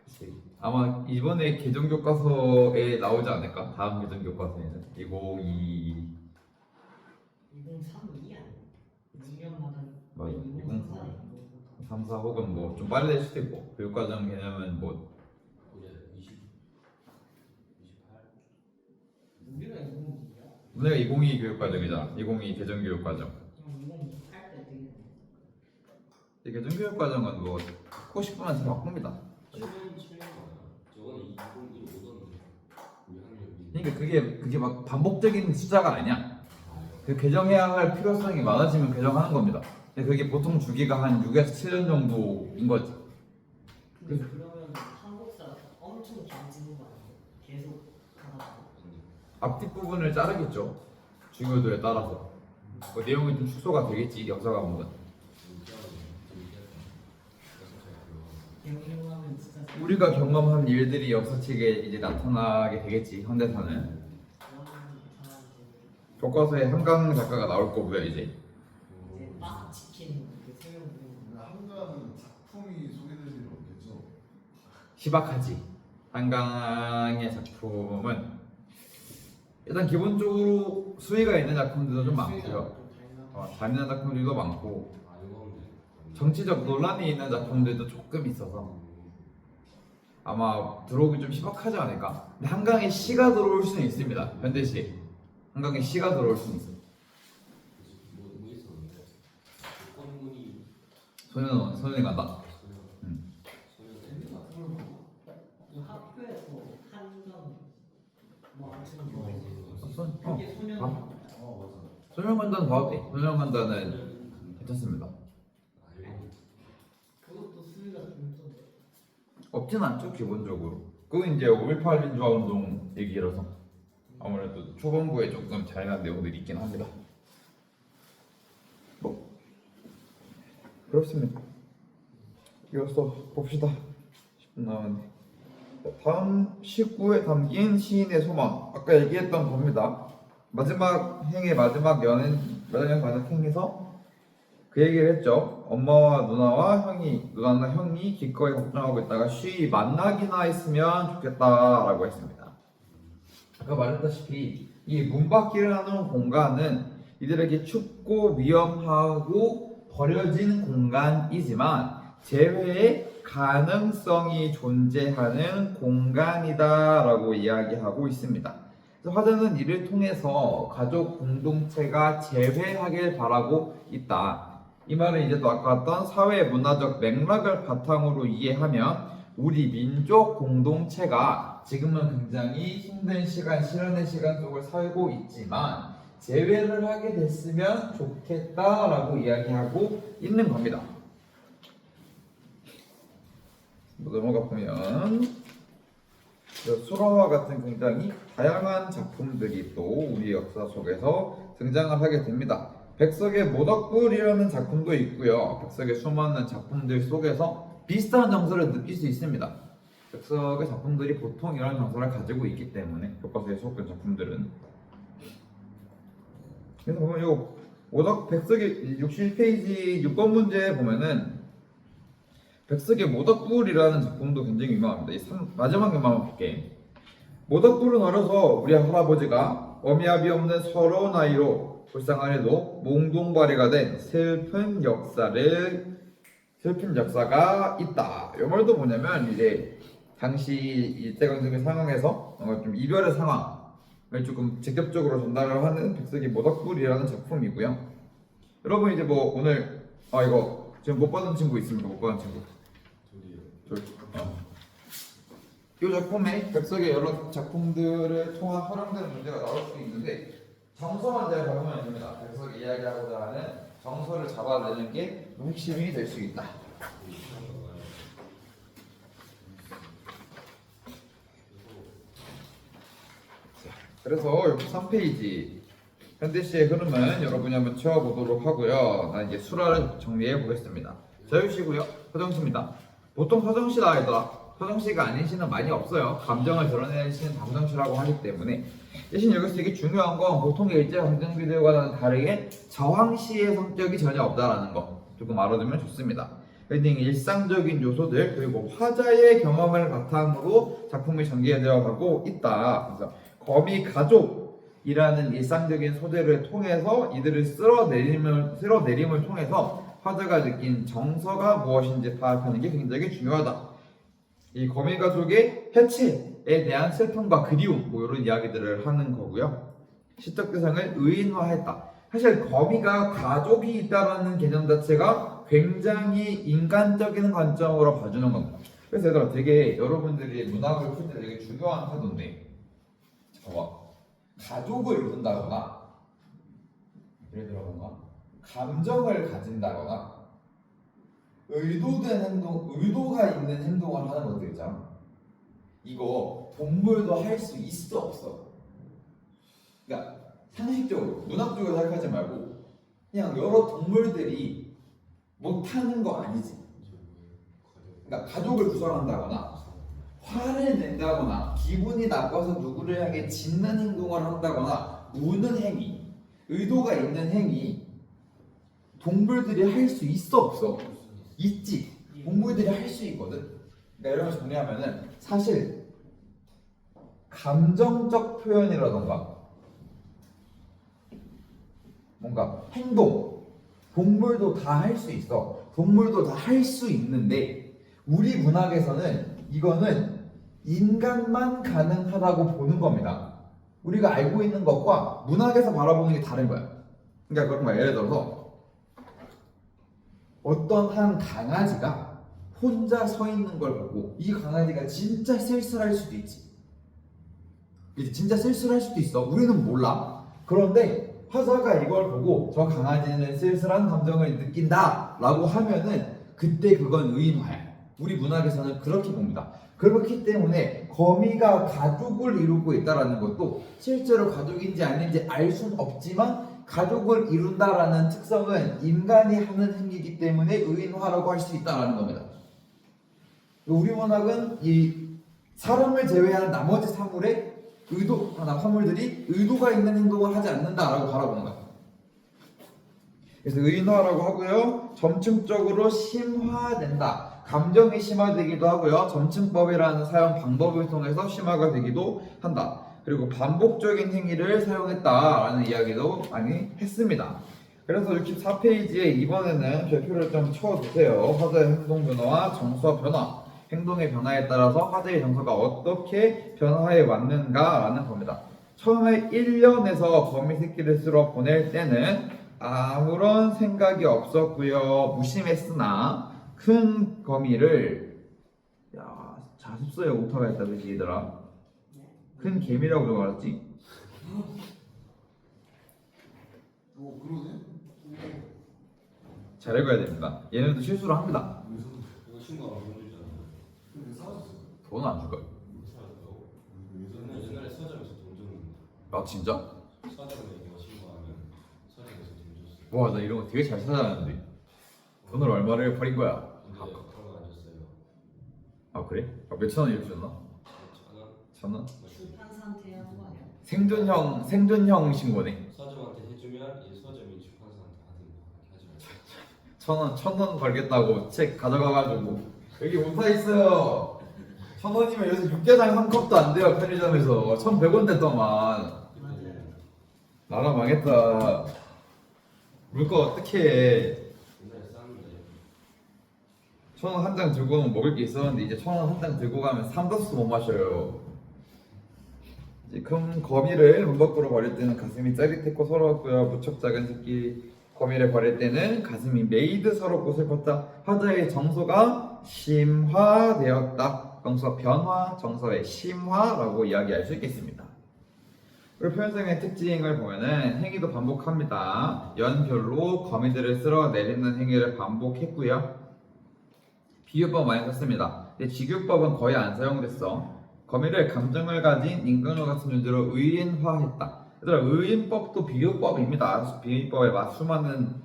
그치. 아마 이번에 개정 교과서에 나오지 않을까? 다음 개정 교과서에는 2022 2032 아니에요? 6년마다 맞아. 2034. 3, 4 혹은 뭐 좀 빨리 될 수도 있고 교육과정 개념은 뭐 이제 20, 28. 우리가 2022야? 우리가 2022 교육과정이잖아. 2022 개정 교육과정. 그럼 2028 때 되겠네. 이 개정 교육과정은 뭐 듣고 싶으면 다 바꿉니다. 7년 7년 맞아. 저거는 2015던데. 우리 학력이. 그러니까 그게 막 반복적인 숫자가 아니야. 그 개정해야 할 필요성이 많아지면 개정하는 겁니다. 근데 그게 보통 주기가 한 6에서 7년 정도인 거지. 근데 그러면 한국사 엄청 길어지는 거 아니에요? 계속 가다가. 앞뒷 부분을 자르겠죠. 중요도에 따라서. 그 내용이 좀 축소가 되겠지. 역사 과목은. 기억력하면 진짜 우리가 경험한 일들이 역사책에 이제 나타나게 되겠지. 현대사는. 좋아하는 사람들 교과서에 한강 작가가 나올 거고요 이제. 이제 빡 지킨 그 설명 한강 작품이 소개될 일은 없겠죠? 희박하지. 한강의 작품은 일단 기본적으로 수위가 있는 작품들도 좀 많고요. 잔인한 작품들도 많고 정치적 논란이 있는 작품들도 조금 있어서 아마 들어오기 좀 희박하지 않을까? 근데 한강에 시가 들어올 수는 있습니다. 현대시 한강에 시가 들어올 수는 있어요. 뭐 있었는데 꽃무늬 소년이 간다. 학교에서 한강 뭐 아무튼 뭐 어, 그게 소년 소년관단 봐도 돼. 소년관단은 괜찮습니다. 그것도 수위가 좀 있던데. 없진 않죠 기본적으로. 그건 이제 5.18 민주화운동 얘기라서 아무래도 초반부에 조금 잘한 내용들이 있긴 합니다. 뭐 그렇습니다. 이어서 봅시다. 10분 남았네. 다음 19에 담긴 시인의 소망. 아까 얘기했던 겁니다. 마지막 행의 마지막 연연 관역 행에서 그 얘기를 했죠. 엄마와 누나와 누나나 형이 기꺼이 걱정하고 있다가 쉬이 만나기나 했으면 좋겠다라고 했습니다. 아까 말했다시피 이 문밖이라는 공간은 이들에게 춥고 위험하고 버려진 공간이지만 재회의 가능성이 존재하는 공간이다라고 이야기하고 있습니다. 그래서 화자는 이를 통해서 가족 공동체가 재회하길 바라고 있다. 이 말은 이제 또 아까 했던 사회 문화적 맥락을 바탕으로 이해하면 우리 민족 공동체가 지금은 굉장히 힘든 시간, 시련의 시간 속을 살고 있지만 재회를 하게 됐으면 좋겠다라고 이야기하고 있는 겁니다. 넘어가 보면 수라와 같은 굉장히 다양한 작품들이 또 우리 역사 속에서 등장을 하게 됩니다. 백석의 모덕불이라는 작품도 있고요. 백석의 수많은 작품들 속에서 비슷한 정서를 느낄 수 있습니다. 백석의 작품들이 보통 이런 정서를 가지고 있기 때문에 교과서에 속한 작품들은. 그래서 보면 이 백석의 61페이지 6번 문제에 보면은 백석의 모덕불이라는 작품도 굉장히 유명합니다. 마지막 것만 볼게. 모덕불은 어려서 우리 할아버지가 어미아비 없는 서러운 아이로 불쌍하게도 몽둥바리가 된 슬픈 역사가 있다. 이 말도 뭐냐면 이제 당시 일제강점기 상황에서 좀 이별의 상황을 조금 직접적으로 전달을 하는 백석의 모덕불이라는 작품이고요. 여러분 이제 뭐 오늘 이거 지금 못 받은 친구 있습니까? 못 받은 친구. 이 작품에 백석의 여러 작품들을 통한 활용되는 문제가 나올 수 있는데 정서만 잘 잡으면 됩니다. 백석이 이야기하고자 하는 정서를 잡아내는 게 핵심이 될 수 있다. 그래서 여기 3페이지 현대시의 흐름은 여러분이 한번 채워보도록 하고요. 난 이제 수라를 정리해 보겠습니다. 자유시고요. 서정시입니다. 보통 서정시다 하더라. 서정시가 아닌 시는 많이 없어요. 감정을 드러내는 시는 감정시라고 하기 때문에. 대신 여기서 되게 중요한 건 보통 일제강점기들과는 다르게 저항시의 성격이 전혀 없다라는 거 조금 알아두면 좋습니다. 일상적인 요소들 그리고 화자의 경험을 바탕으로 작품이 전개되어 가고 있다. 그래서 거미 가족이라는 일상적인 소재를 통해서 이들을 쓸어내림을 통해서 화자가 느낀 정서가 무엇인지 파악하는 게 굉장히 중요하다. 이 거미 가족의 해체에 대한 슬픔과 그리움 이런 이야기들을 하는 거고요. 시적 대상을 의인화했다. 사실 거미가 가족이 있다라는 개념 자체가 굉장히 인간적인 관점으로 봐주는 겁니다. 그래서 얘들아 되게 여러분들이 문학을 풀 때 되게 중요한 태도인데 가족을 이룬다거나 예를 들어 뭔가 감정을 가진다거나 의도가 있는 행동을 하는 것들 있잖아. 이거 동물도 할 수 있어 없어? 그러니까 상식적으로 문학적으로 생각하지 말고 그냥 여러 동물들이 못하는 거 아니지. 그러니까 가족을 구성한다거나 화를 낸다거나 기분이 나빠서 누구를 향해 짖는 행동을 한다거나 우는 행위, 의도가 있는 행위 동물들이 할 수 있어 없어? 있지. 동물들이 할 수 있거든. 그러니까 이런 걸 정리하면은 사실 감정적 표현이라던가 뭔가 행동 동물도 다 할 수 있어. 동물도 다 할 수 있는데 우리 문학에서는 이거는 인간만 가능하다고 보는 겁니다. 우리가 알고 있는 것과 문학에서 바라보는 게 다른 거야. 그러니까 그런 거야. 예를 들어서 어떤 한 강아지가 혼자 서 있는 걸 보고 이 강아지가 진짜 쓸쓸할 수도 있지. 진짜 쓸쓸할 수도 있어. 우리는 몰라. 그런데 화자가 이걸 보고 저 강아지는 쓸쓸한 감정을 느낀다 라고 하면은 그때 그건 의인화야. 우리 문학에서는 그렇게 봅니다. 그렇기 때문에 거미가 가족을 이루고 있다는 것도 실제로 가족인지 아닌지 알 수는 없지만 가족을 이룬다라는 특성은 인간이 하는 행위이기 때문에 의인화라고 할 수 있다는 겁니다. 우리 문학은 이 사람을 제외한 나머지 화물들이 의도가 있는 행동을 하지 않는다라고 바라보는 거예요. 그래서 의인화라고 하고요. 점층적으로 심화된다. 감정이 심화되기도 하고요. 점층법이라는 사용 방법을 통해서 심화가 되기도 한다. 그리고 반복적인 행위를 사용했다라는 이야기도 많이 했습니다. 그래서 64페이지에 이번에는 별표를 좀 쳐주세요. 화자의 행동 변화와 정서 변화. 행동의 변화에 따라서 화자의 정서가 어떻게 변화해 왔는가라는 겁니다. 처음에 1년에서 거미 새끼를 쓸어 보낼 때는 아무런 생각이 없었고요. 무심했으나 큰 거미를 자습서에 오타가 있다 그지 얘들아? 큰 개미라고 좀 알았지? 그러네? 잘 읽어야 됩니다. 얘네도 실수를 합니다. 이거 친구가 안 보내주잖아. 근데 사라졌어. 돈은 안 줄 거야. 사라졌다고? 예전에 옛날에 서점에서 돈 줬는데 아 진짜? 서점에 이거 신고하면 서점에서 돈 줬어. 와 나 이런 거 되게 잘 찾아놨는데 돈을 얼마를 버린 거야? 근데 그런 거 안 줬어요. 아 그래? 몇천 원 이렇게 줬나? 1,000원? 천 원? 출판사한테 한 거 아니야? 생존형 신고네. 서점한테 해주면 이제 서점이 출판사한테 하든 뭐 하지 말자. 1,000원 걸겠다고 책 가져가가지고 여기 오타 있어요. 1,000원이면 요새 육개장 한 컵도 안 돼요 편의점에서. 1,100원 됐더만. 맞아요. 나라 망했다. 물가 어떡해. 옛날에 쌌는데 1,000원 한 장 들고는 먹을 게 있었는데 이제 1,000원 한 장 들고 가면 삼다수도 못 마셔요. 이제 큰 거미를 문 밖으로 버릴 때는 가슴이 짜릿했고 서러웠고요. 무척 작은 새끼 거미를 버릴 때는 가슴이 메이드스럽고 슬펐다. 화자의 정서가 심화되었다. 정서 변화, 정서의 심화라고 이야기할 수 있겠습니다. 그리고 표현성의 특징을 보면은 행위도 반복합니다. 연별로 거미들을 쓸어 내리는 행위를 반복했고요. 비유법 많이 썼습니다. 근데 직유법은 거의 안 사용됐어. 거미를 감정을 가진 인간과 같은 존재로 의인화했다. 얘들아 의인법도 비유법입니다. 비유법의 수많은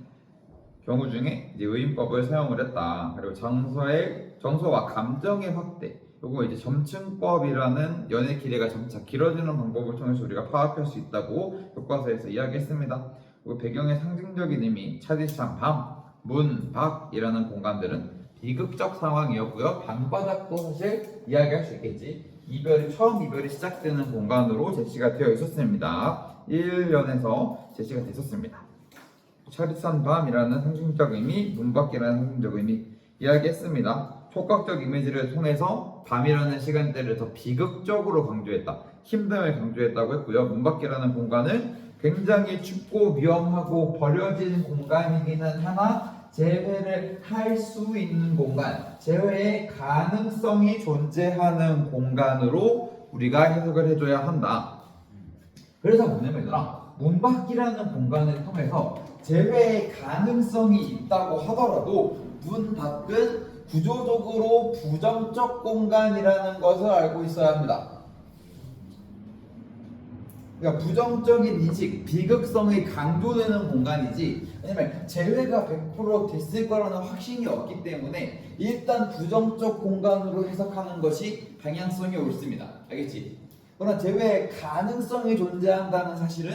경우 중에 이제 의인법을 사용을 했다. 그리고 정서와 감정의 확대. 요거 이제 점층법이라는 연애 길이가 점차 길어지는 방법을 통해서 우리가 파악할 수 있다고 교과서에서 이야기했습니다. 그리고 배경의 상징적인 의미, 차디찬 밤, 문, 밖이라는 공간들은 비극적 상황이었고요. 방바닥도 사실 이야기할 수 있겠지. 처음 이별이 시작되는 공간으로 제시가 되어 있었습니다. 1년에서 제시가 됐었습니다. 차디찬 밤이라는 상징적 의미, 문 밖이라는 상징적 의미 이야기했습니다. 촉각적 이미지를 통해서 밤이라는 시간대를 더 비극적으로 강조했다. 힘듦을 강조했다고 했고요. 문 밖이라는 공간은 굉장히 춥고 위험하고 버려진 공간이기는 하나 재회를 할 수 있는 공간, 재회의 가능성이 존재하는 공간으로 우리가 해석을 해줘야 한다. 그래서 뭐냐면 얘들아, 문 밖이라는 공간을 통해서 재회의 가능성이 있다고 하더라도 문 밖은 구조적으로 부정적 공간이라는 것을 알고 있어야 합니다. 그러니까 부정적인 인식, 비극성이 강조되는 공간이지, 왜냐면 재회가 100% 됐을 거라는 확신이 없기 때문에 일단 부정적 공간으로 해석하는 것이 방향성이 옳습니다. 알겠지? 그러나 재회의 가능성이 존재한다는 사실은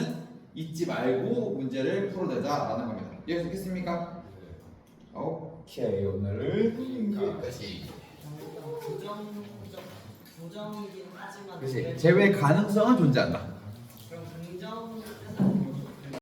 잊지 말고 문제를 풀어내자라는 겁니다. 이해하셨겠습니까? 오케이, 오늘은 여기까지. 부정이긴 하지만 그렇지. 재회 가능성은 존재한다.